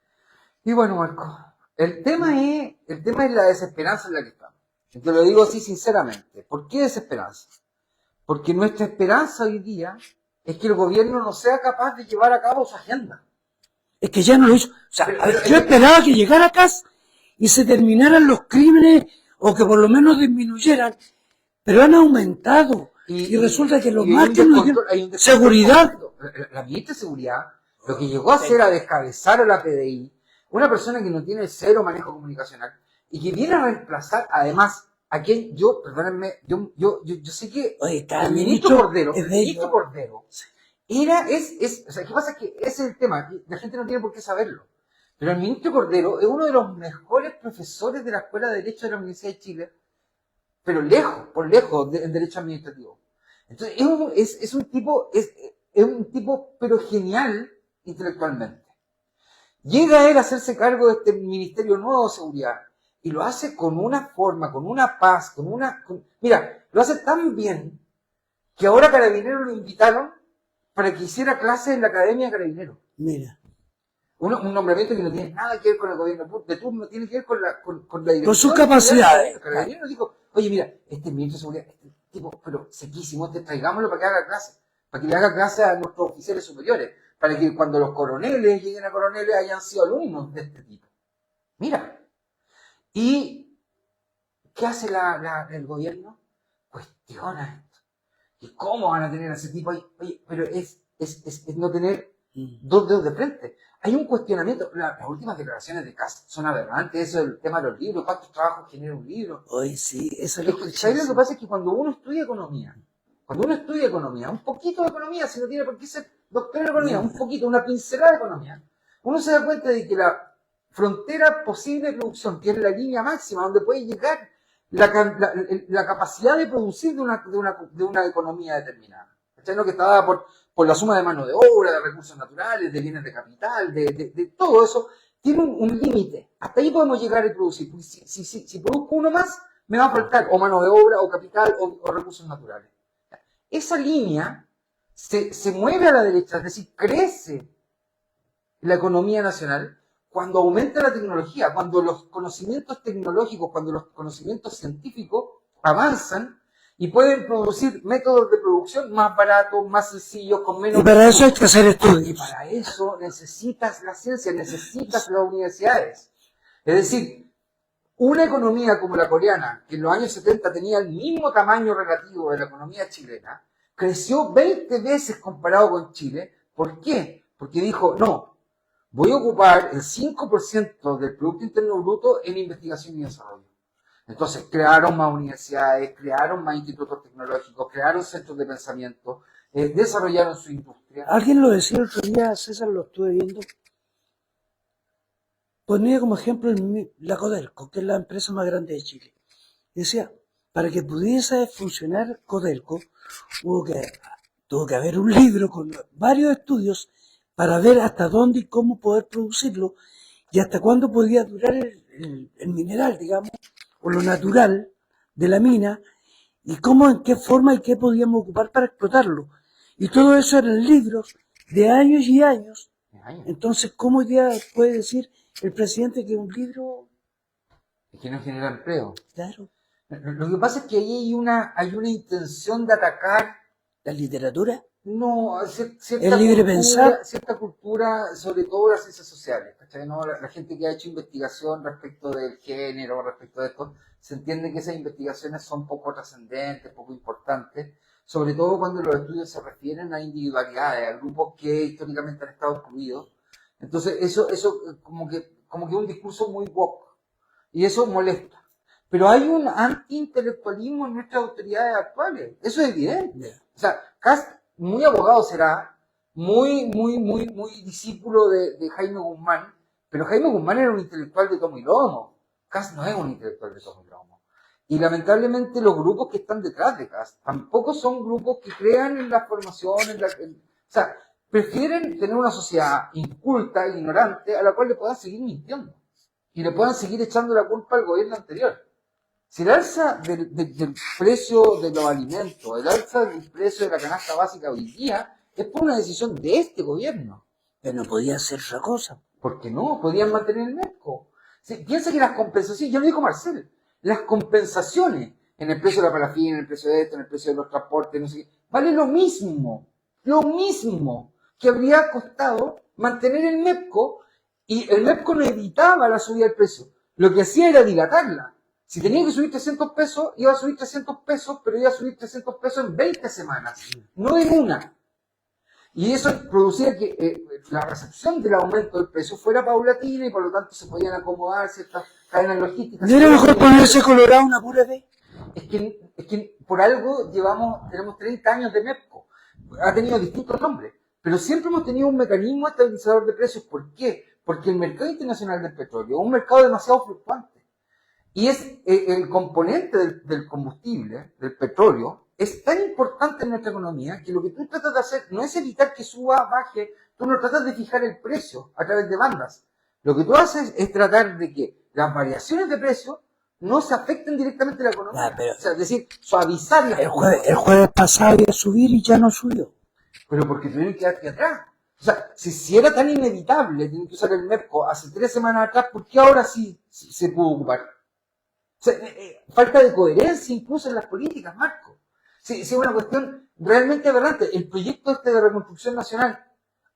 Y bueno, Marco, el tema es la desesperanza en la que estamos. Y te lo digo así sinceramente. ¿Por qué desesperanza? Porque nuestra esperanza hoy día es que el gobierno no sea capaz de llevar a cabo su agenda. Es que ya no lo hizo. O sea, a ver, yo esperaba que llegara acá y se terminaran los crímenes o que por lo menos disminuyeran, pero han aumentado. Y resulta que los mártires no tienen seguridad. La ministra de Seguridad lo que llegó a hacer a descabezar a la PDI, una persona que no tiene cero manejo comunicacional y que viene a reemplazar además a quien yo, perdónenme, yo sé que el ministro Cordero, o sea, ¿qué pasa? Es que ese es el tema, la gente no tiene por qué saberlo. Pero el ministro Cordero es uno de los mejores profesores de la Escuela de Derecho de la Universidad de Chile, pero por lejos, en Derecho Administrativo. Entonces, es un tipo, pero genial intelectualmente. Llega él a hacerse cargo de este Ministerio Nuevo de Seguridad, y lo hace con una forma, con una paz, mira, lo hace tan bien, que ahora Carabineros lo invitaron para que hiciera clases en la Academia de Carabineros. Mira. Un nombramiento que no tiene nada que ver con el gobierno de turno, tiene que ver con la dirección. Con sus capacidades. Carabineros nos dijo, oye, mira, este ministro de Seguridad, este tipo, pero sequísimo, traigámoslo para que haga clase, para que le haga clase a nuestros oficiales superiores, para que cuando los coroneles lleguen a coroneles hayan sido alumnos de este tipo. Mira. ¿Y qué hace el gobierno? Cuestiona esto. ¿Y cómo van a tener a ese tipo ahí? Oye, pero es no tener dos dedos de frente. Hay un cuestionamiento. Las últimas declaraciones de Kast son aberrantes. Eso del tema de los libros. ¿Cuántos trabajos genera un libro? Hoy sí, eso es lo que ¿Sabes lo que pasa? Es que cuando uno estudia economía, un poquito de economía, si no tiene por qué ser doctor en economía, un poquito, una pincelada de economía, uno se da cuenta de que la frontera posible de producción, que es la línea máxima donde puede llegar la capacidad de producir de una economía determinada. ¿Cachai? Lo que está dada por la suma de mano de obra, de recursos naturales, de bienes de capital, de todo eso, tiene un límite. Hasta ahí podemos llegar y producir. Si produzco uno más, me va a faltar o mano de obra, o capital, o recursos naturales. Esa línea se mueve a la derecha, es decir, crece la economía nacional cuando aumenta la tecnología, cuando los conocimientos tecnológicos, cuando los conocimientos científicos avanzan y pueden producir métodos de producción más baratos, más sencillos, con menos... Y para eso hay que hacer estudios. Y para eso necesitas la ciencia, necesitas las universidades. Es decir, una economía como la coreana, que en los años 70 tenía el mismo tamaño relativo de la economía chilena, creció 20 veces comparado con Chile. ¿Por qué? Porque dijo, no, voy a ocupar el 5% del Producto Interno Bruto en investigación y desarrollo. Entonces, crearon más universidades, crearon más institutos tecnológicos, crearon centros de pensamiento, desarrollaron su industria. Alguien lo decía el otro día, César, lo estuve viendo. Ponía como ejemplo la Codelco, que es la empresa más grande de Chile. Decía, para que pudiese funcionar Codelco, tuvo que haber un libro con varios estudios para ver hasta dónde y cómo poder producirlo y hasta cuándo podía durar el mineral, digamos, o lo natural de la mina, y cómo, en qué forma y qué podíamos ocupar para explotarlo. Y todo eso eran libros de años y años. Entonces, ¿cómo ya puede decir el presidente que un libro... Es que no genera empleo. Claro. Lo que pasa es que ahí hay una intención de atacar... ¿La literatura? No, el libre pensar, cierta cultura, sobre todo las ciencias sociales, ¿cachai? ¿No? La gente que ha hecho investigación respecto del género, respecto de esto, se entiende que esas investigaciones son poco trascendentes, poco importantes, sobre todo cuando los estudios se refieren a individualidades, a grupos que históricamente han estado excluidos. Entonces eso como que un discurso muy woke, y eso molesta. Pero hay un anti-intelectualismo en nuestras autoridades actuales, eso es evidente. O sea, Kast, muy abogado será, muy discípulo de Jaime Guzmán, pero Jaime Guzmán era un intelectual de tomo y lomo. Kast no es un intelectual de tomo y lomo. Y lamentablemente los grupos que están detrás de Kast tampoco son grupos que crean en la formación, o sea, prefieren tener una sociedad inculta, ignorante, a la cual le puedan seguir mintiendo y le puedan seguir echando la culpa al gobierno anterior. Si el alza del precio de los alimentos, el alza del precio de la canasta básica hoy día, es por una decisión de este gobierno. Pero no podía hacer otra cosa. ¿Por qué no? Podían mantener el mercado. Piensa que las compensaciones, ya lo dijo Marcel, las compensaciones en el precio de la parafina, en el precio de esto, en el precio de los transportes, no sé qué, vale lo mismo que habría costado mantener el MEPCO, y el MEPCO no evitaba la subida del precio, lo que hacía era dilatarla. Si tenía que subir 300 pesos, iba a subir 300 pesos, pero iba a subir 300 pesos en 20 semanas, no en una. Y eso producía que la recepción del aumento del precio fuera paulatina y por lo tanto se podían acomodar ciertas cadenas logísticas. ¿No era mejor ponerse colorado una pura vez? Es que por algo tenemos 30 años de MEPCO. Ha tenido distintos nombres, pero siempre hemos tenido un mecanismo estabilizador de precios. ¿Por qué? Porque el mercado internacional del petróleo es un mercado demasiado fluctuante. Y es el componente del combustible, del petróleo, es tan importante en nuestra economía que lo que tú tratas de hacer no es evitar que suba, baje, tú no tratas de fijar el precio a través de bandas. Lo que tú haces es tratar de que las variaciones de precio no se afecten directamente a la economía. O sea, es decir, suavizar las el jueves pasado iba a subir y ya no subió. Pero porque tuvieron que quedarte atrás. O sea, si era tan inevitable tener que usar el MEPCO hace 3 semanas atrás, ¿por qué ahora sí se pudo ocupar? O sea, falta de coherencia incluso en las políticas, Marco. Sí, es una cuestión realmente aberrante. El proyecto de reconstrucción nacional,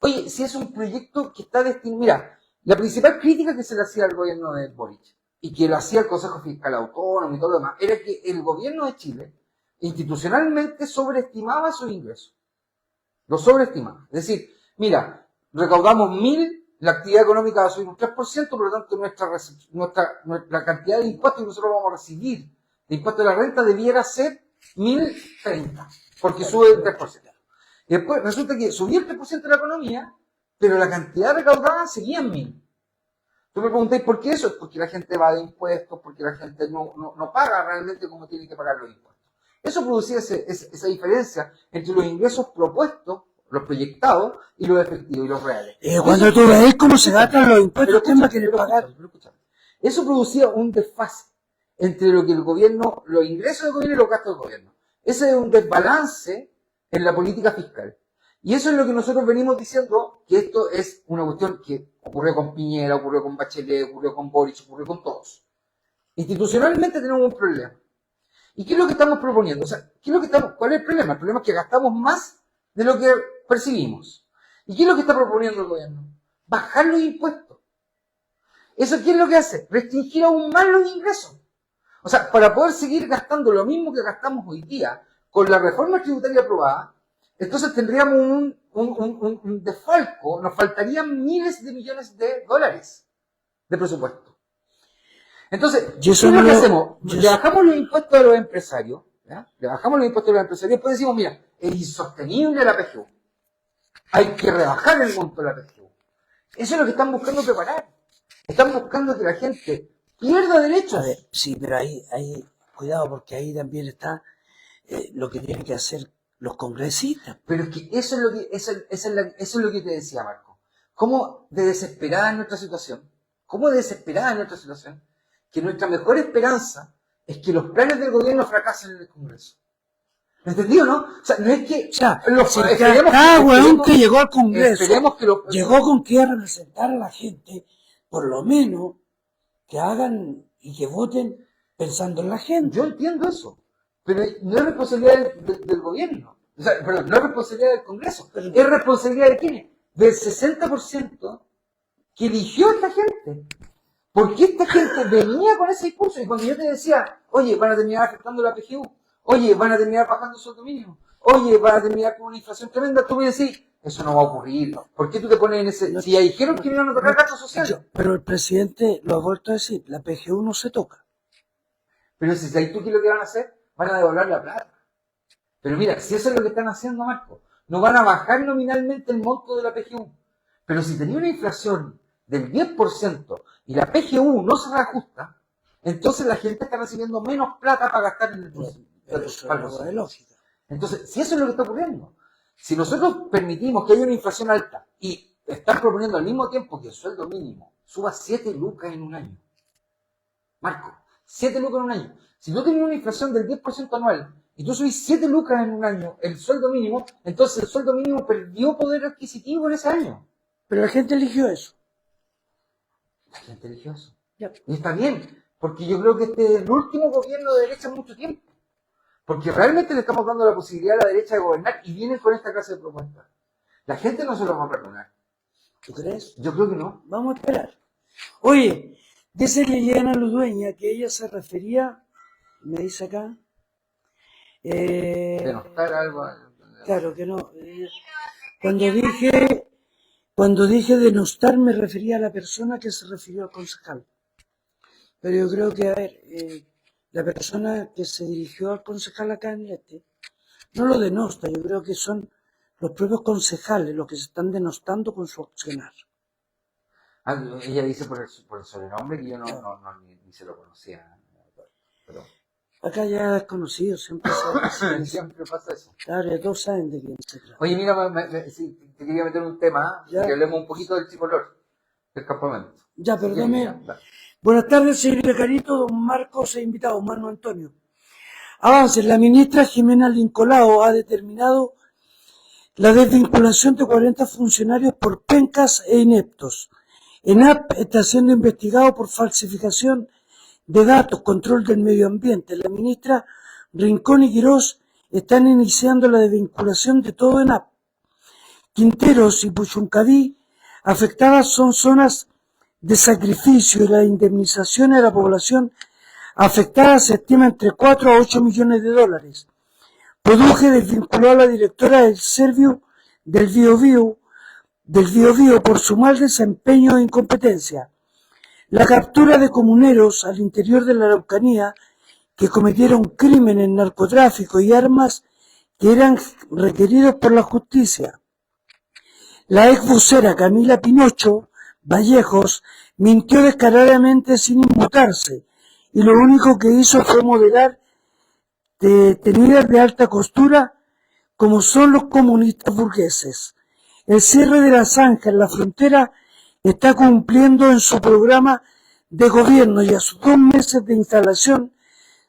oye, si es un proyecto que está destinado... Mira, la principal crítica que se le hacía al gobierno de Boric, y que lo hacía el Consejo Fiscal Autónomo y todo lo demás, era que el gobierno de Chile institucionalmente sobreestimaba sus ingresos. Lo sobreestimaba. Es decir, mira, recaudamos 1.000, la actividad económica va a subir un 3%, por lo tanto nuestra cantidad de impuestos que nosotros vamos a recibir de impuestos de la renta debiera ser 1.030, porque sube el 3%. Y después resulta que subió el 3% de la economía, pero la cantidad recaudada seguía en 1.000. Tú me preguntáis por qué eso, es porque la gente va de impuestos, porque la gente no paga realmente como tiene que pagar los impuestos. Eso producía esa diferencia entre los ingresos propuestos, los proyectados, y los efectivos y los reales. Cuando tú ves cómo se gastan los impuestos, ¿quién va a querer pagar? Eso producía un desfase entre lo que el gobierno, los ingresos del gobierno y los gastos del gobierno. Ese es un desbalance en la política fiscal. Y eso es lo que nosotros venimos diciendo, que esto es una cuestión que ocurrió con Piñera, ocurrió con Bachelet, ocurrió con Boric, ocurrió con todos. Institucionalmente tenemos un problema. ¿Y qué es lo que estamos proponiendo? O sea, ¿cuál es el problema? El problema es que gastamos más de lo que percibimos. ¿Y qué es lo que está proponiendo el gobierno? Bajar los impuestos. ¿Eso qué es lo que hace? Restringir aún más los ingresos. O sea, para poder seguir gastando lo mismo que gastamos hoy día, con la reforma tributaria aprobada, entonces tendríamos un desfalco, nos faltarían miles de millones de dólares de presupuesto. Entonces, ¿qué es lo que hacemos? Le bajamos los impuestos a los empresarios, ¿ya? Le bajamos los impuestos a los empresarios y después decimos, mira, es insostenible la PGU. Hay que rebajar el monto de la PGU. Eso es lo que están buscando preparar. Están buscando que la gente pierda derechos. A ver, sí, pero ahí cuidado, porque ahí también está lo que tienen que hacer los congresistas. Pero es que eso es lo que te decía, Marco. ¿Cómo de desesperada es nuestra situación? Que nuestra mejor esperanza es que los planes del gobierno fracasen en el Congreso. ¿Me entendió, no? O sea, no es que... huevón que llegó al Congreso, que llegó con que representar a la gente, por lo menos, que hagan y que voten pensando en la gente. Yo entiendo eso, pero no es responsabilidad del gobierno. O sea, perdón, no es responsabilidad del Congreso. ¿Es responsabilidad de quiénes? Del 60% que eligió a esta gente. Porque esta gente venía con ese discurso. Y cuando yo te decía, oye, van a terminar afectando la PGU, oye, van a terminar bajando el sueldo mínimo, oye, van a terminar con una inflación tremenda, tú me decís, eso no va a ocurrir. ¿Por qué tú te pones en ese...? Si ya dijeron que iban a tocar gastos sociales. Pero el presidente lo ha vuelto a decir, la PGU no se toca. Pero si sabes tú qué es lo que van a hacer, van a devolver la plata. Pero mira, si eso es lo que están haciendo, Marco, no van a bajar nominalmente el monto de la PGU. Pero si tenía una inflación del 10% y la PGU no se reajusta, entonces la gente está recibiendo menos plata para gastar en el de lógica. Entonces, si eso es lo que está ocurriendo, si nosotros permitimos que haya una inflación alta y están proponiendo al mismo tiempo que el sueldo mínimo suba 7 lucas en un año, Marco, 7 lucas en un año. Si tú tienes una inflación del 10% anual y tú subís 7 lucas en un año, el sueldo mínimo, entonces el sueldo mínimo perdió poder adquisitivo en ese año. Pero la gente eligió eso. La gente eligió eso. Ya. Y está bien, porque yo creo que este es el último gobierno de derecha en mucho tiempo. Porque realmente le estamos dando la posibilidad a la derecha de gobernar y vienen con esta clase de propuestas. La gente no se lo va a perdonar. ¿Tú crees? Yo creo que no. Vamos a esperar. Oye, dice Liliana Ludueña que ella se refería, me dice acá, Denostar algo. claro que no. Cuando dije denostar me refería a la persona que se refirió al concejal. Pero yo creo que, a ver, la persona que se dirigió al concejal acá en Lete no lo denosta, yo creo que son los propios concejales los que se están denostando con su accionar. Ella dice por el sobrenombre que yo ni se lo conocía. Pero Acá ya es conocido, siempre sabe. siempre pasa eso. Claro, ya todos saben de quién se trata. Oye, mira, sí, te quería meter un tema, Ya. que hablemos un poquito del tricolor, del campamento. Ya, perdóname. Ya, dale. Buenas tardes, señor Carito, don Marcos e invitado, Mano Antonio. Avance, la ministra Jimena Lincolao ha determinado la desvinculación de 40 funcionarios por pencas e ineptos. ENAP está siendo investigado por falsificación de datos, control del medio ambiente. La ministra Rincón y Quirós están iniciando la desvinculación de todo ENAP. Quinteros y Puchuncaví afectadas son zonas de sacrificio y la indemnización a la población afectada se estima entre 4 a 8 millones de dólares. Produje desvinculó a la directora del Serviu del Biobío por su mal desempeño e incompetencia. La captura de comuneros al interior de la Araucanía que cometieron crímenes, narcotráfico y armas que eran requeridos por la justicia. La ex vocera Camila Pinocho Vallejos mintió descaradamente sin inmutarse y lo único que hizo fue modelar tenidas de alta costura como son los comunistas burgueses. El cierre de la zanja en la frontera está cumpliendo en su programa de gobierno y a sus 2 meses de instalación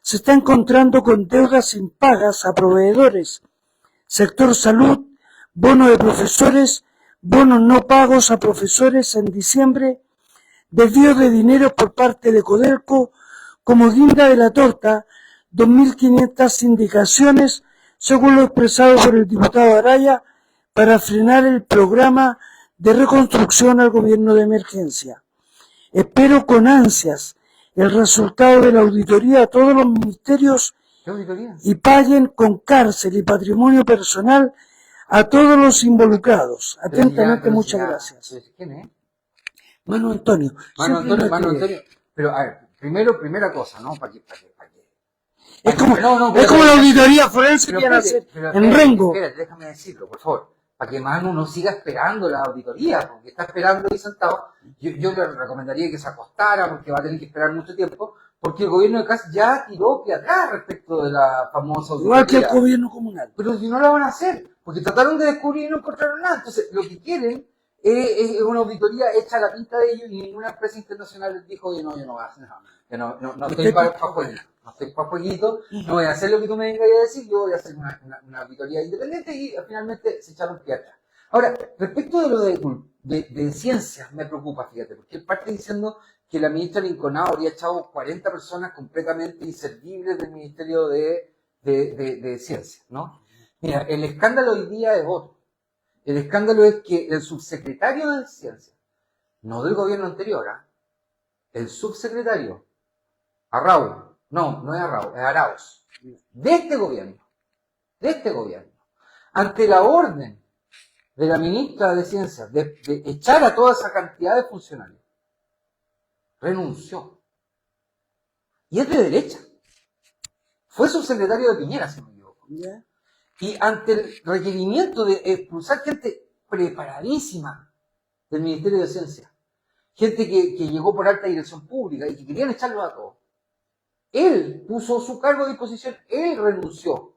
se está encontrando con deudas impagas a proveedores, sector salud, bono de profesores, bonos no pagos a profesores en diciembre, desvío de dinero por parte de Codelco, como guinda de la torta, 2.500 indicaciones, según lo expresado por el diputado Araya, para frenar el programa de reconstrucción al gobierno de emergencia. Espero con ansias el resultado de la auditoría a todos los ministerios ¿Qué auditoría? y paguen con cárcel y patrimonio personal a todos los involucrados. Atentamente, muchas gracias. ¿Quién es? Mano Antonio. Mano Siempre Antonio, lo Mano escribe. Antonio. Pero, a ver, primera cosa, ¿no? ¿Para qué? Es como, No, es como la auditoría forense que iban a hacer en Rengo. Espérate, déjame decirlo, por favor. Para que Manu no siga esperando la auditoría, porque está esperando ahí sentado. Yo le recomendaría que se acostara, porque va a tener que esperar mucho tiempo, porque el gobierno de Kast ya tiró pie atrás respecto de la famosa auditoría. Igual que el gobierno comunal. Pero si no la van a hacer, porque trataron de descubrir y no encontraron nada. Entonces, lo que quieren es una auditoría hecha a la pinta de ellos y ninguna empresa internacional les dijo, oye, no, yo no voy a hacer nada. No estoy para jueguito. No estoy para jueguito, no voy a hacer lo que tú me vengas a decir, yo voy a hacer una auditoría independiente y finalmente se echaron pie atrás. Ahora, respecto de lo de ciencias, me preocupa, fíjate, porque él parte diciendo que la ministra Lincolnao habría echado 40 personas completamente inservibles del Ministerio de Ciencias, ¿no? Mira, el escándalo hoy día es otro. El escándalo es que el subsecretario de Ciencias, no del gobierno anterior, el subsecretario, Arrau, no es Arrau, es Arauz, de este gobierno, ante la orden de la ministra de Ciencias de echar a toda esa cantidad de funcionarios, renunció. Y es de derecha. Fue subsecretario de Piñera, si no me equivoco. ¿Ya? Y ante el requerimiento de expulsar gente preparadísima del Ministerio de Ciencia, gente que llegó por alta dirección pública y que querían echarlo a todos, él puso su cargo a disposición, él renunció.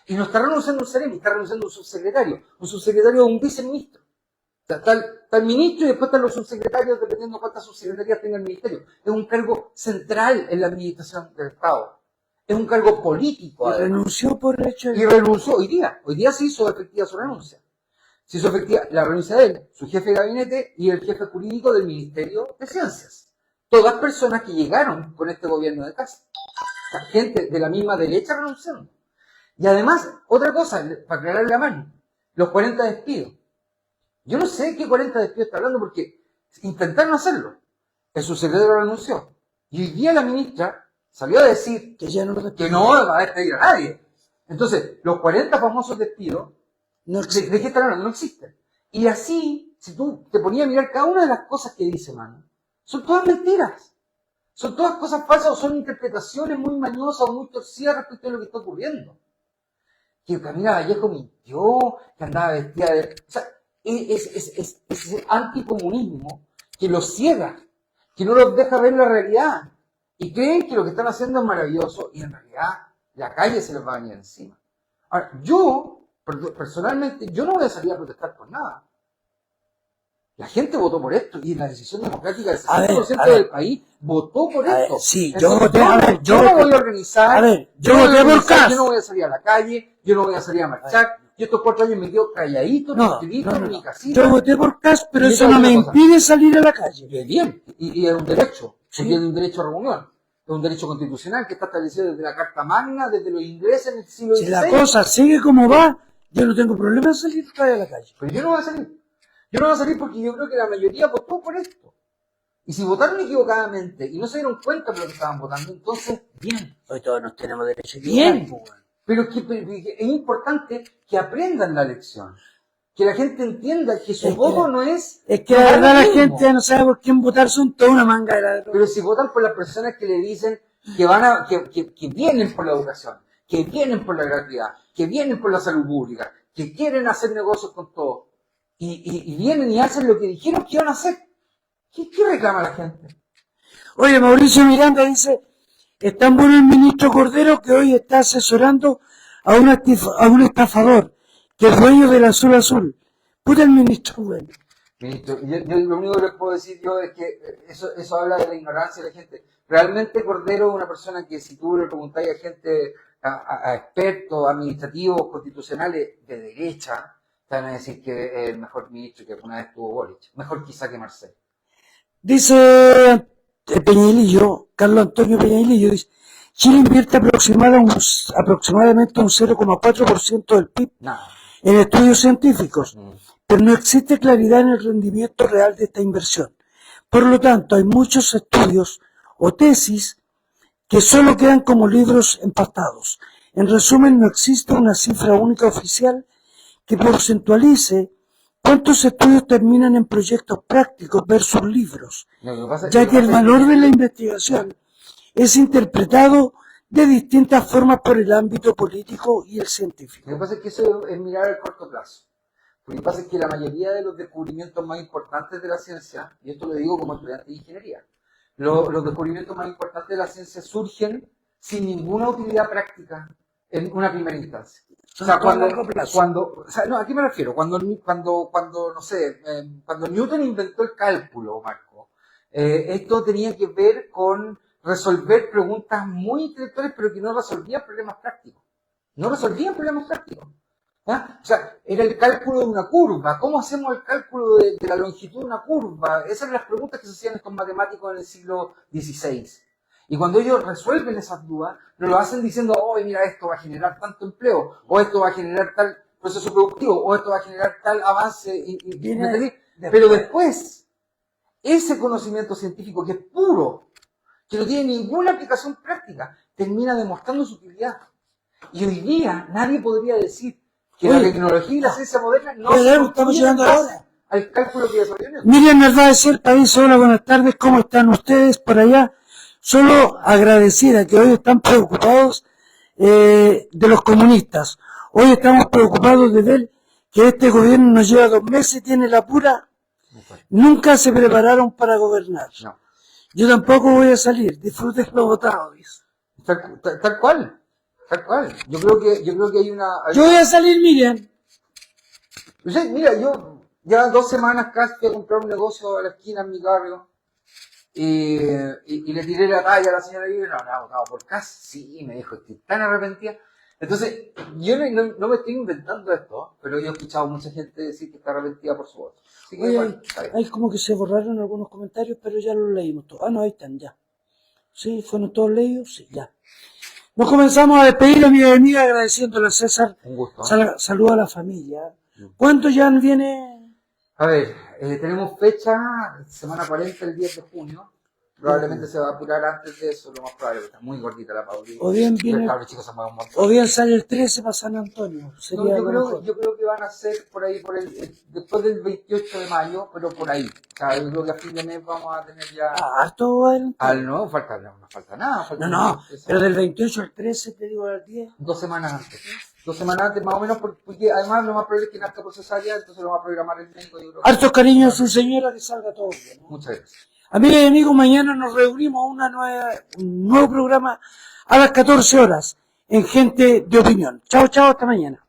Y no está renunciando un seremi, está renunciando un subsecretario de un viceministro. Está el ministro y después están los subsecretarios, dependiendo cuántas subsecretarías tenga el ministerio. Es un cargo central en la administración del Estado. Es un cargo político. Y renunció por el hecho de... Y renunció hoy día se hizo efectiva su renuncia. Se hizo efectiva la renuncia de él, su jefe de gabinete y el jefe jurídico del Ministerio de Ciencias. todas personas que llegaron con este gobierno de Kast. Gente de la misma derecha renunciando. Y además, otra cosa, para aclararle la mano, los 40 despidos. Yo no sé qué 40 despidos está hablando porque intentaron hacerlo. El subsecretario renunció. Y hoy día la ministra salió a decir Que ya no lo que no va a despedir a nadie. Entonces, los 40 famosos despidos, no ¿de qué están hablando? No existen. Y así, si tú te ponías a mirar cada una de las cosas que dice, mano, son todas mentiras. Son todas cosas falsas o son interpretaciones muy mañosas o muy torcidas respecto a lo que está ocurriendo. Que Camila Vallejo mintió, que andaba vestida de... O sea, es ese anticomunismo que los ciega, que no los deja ver la realidad. Y creen que lo que están haciendo es maravilloso y en realidad la calle se les va a venir encima. Ahora, yo, personalmente, yo no voy a salir a protestar por nada. La gente votó por esto y la decisión democrática del 60% del país votó por esto. Sí, entonces, yo me voy a organizar, yo no voy a salir a la calle, yo no voy a salir a marchar. Yo estos 4 años me quedo calladito, tranquilito, en mi casita. Yo voté por Kast, pero eso no me impide salir a la calle. Bien, y es un derecho, porque es un derecho a reunión. Es un derecho constitucional que está establecido desde la Carta Magna, desde los ingleses en el siglo XVI. Si la cosa sigue como va, yo no tengo problema en salir a la calle. Pero yo no voy a salir. Yo no voy a salir porque yo creo que la mayoría votó por esto. Y si votaron equivocadamente y no se dieron cuenta de lo que estaban votando, entonces, bien. Hoy todos nos tenemos derecho a bien. Pero es importante que aprendan la lección. Que la gente entienda que su voto no es... Es que la verdad la gente no sabe por quién votar, son toda una manga de la... Pero si votan por las personas que le dicen que vienen por la educación, que vienen por la gratuidad, que vienen por la salud pública, que quieren hacer negocios con todo, y vienen y hacen lo que dijeron que iban a hacer, ¿qué reclama la gente? Oye, Mauricio Miranda dice, es tan bueno el ministro Cordero que hoy está asesorando a un estafador, que es dueño del Azul Azul. Puta el ministro, bueno. Ministro, yo lo único que les puedo decir yo es que eso habla de la ignorancia de la gente. Realmente Cordero es una persona que si tú le preguntáis a gente, a expertos administrativos, constitucionales de derecha, te van a decir que es el mejor ministro que alguna vez tuvo Boric. Mejor quizá que Marcel. Dice Peñailillo, Carlos Antonio Peñailillo, dice, Chile invierte aproximadamente un 0,4% del PIB en estudios científicos, pero no existe claridad en el rendimiento real de esta inversión. Por lo tanto, hay muchos estudios o tesis que solo quedan como libros empastados. En resumen, no existe una cifra única oficial que porcentualice cuántos estudios terminan en proyectos prácticos versus libros, ya que el valor de la investigación es interpretado de distintas formas por el ámbito político y el científico. Lo que pasa es que eso es mirar al corto plazo. Lo que pasa es que la mayoría de los descubrimientos más importantes de la ciencia, y esto lo digo como estudiante de ingeniería, los descubrimientos más importantes de la ciencia surgen sin ninguna utilidad práctica en una primera instancia. O sea, ¿a qué me refiero? Cuando Newton inventó el cálculo, Marco, esto tenía que ver con resolver preguntas muy intelectuales, pero que no resolvían problemas prácticos. ¿Ah? O sea, era el cálculo de una curva. ¿Cómo hacemos el cálculo de la longitud de una curva? Esas eran las preguntas que se hacían estos matemáticos en el siglo XVI. Y cuando ellos resuelven esas dudas, no lo hacen diciendo, oh, mira, esto va a generar tanto empleo, o esto va a generar tal proceso productivo, o esto va a generar tal avance. Pero después, ese conocimiento científico que es puro, que no tiene ninguna aplicación práctica, termina demostrando su utilidad. Y hoy día nadie podría decir que la tecnología y la ciencia moderna no estamos llegando ahora al cálculo que desarrolló. Miriam Narváez, el país, hola, buenas tardes, ¿cómo están ustedes por allá? Solo agradecida que hoy están preocupados de los comunistas. Hoy estamos preocupados de ver que este gobierno nos lleva 2 meses y tiene la pura. Nunca se prepararon para gobernar. No. Yo tampoco voy a salir, disfruten lo votado. Tal cual. Yo creo que hay una... Yo voy a salir, Miriam. Mira, yo ya 2 semanas casi fui a comprar un negocio a la esquina en mi barrio. Y le tiré la talla a la señora y no, votado por Kast. Sí, me dijo, estoy tan arrepentida. Entonces, yo no me estoy inventando esto, pero yo he escuchado a mucha gente decir que está arrepentida por su voto. Así que, Oye, bueno, está bien. hay como que se borraron algunos comentarios, pero ya los leímos todos. Ah, no, ahí están, ya. Sí, fueron todos leídos, sí, ya. Nos comenzamos a despedir, amiga y amiga, agradeciéndole a César. Un gusto. Saludos a la familia. ¿Cuánto ya viene? A ver, tenemos fecha, semana 40, el 10 de junio. Probablemente se va a apurar antes de eso, lo más probable, porque está muy gordita la Paulina. O bien viene, Los chicos se mueven un montón. o bien sale el 13 para San Antonio. Sería No, yo creo que van a ser por ahí, después del 28 de mayo, pero por ahí. O sea, yo creo que a fin de mes vamos a tener ya... harto adelantado. No falta nada. No, pero del 28 al 13, te digo, al 10. 2 semanas antes. 2 semanas antes, más o menos, porque además lo más probable es que nazca por cesárea, entonces lo va a programar el médico. Yo creo que... Hartos cariños a su señora, que salga todo bien, ¿no? Muchas gracias. Amigas y amigos, mañana nos reunimos a un nuevo programa a las 14 horas en Gente de Opinión. Chao, chao, hasta mañana.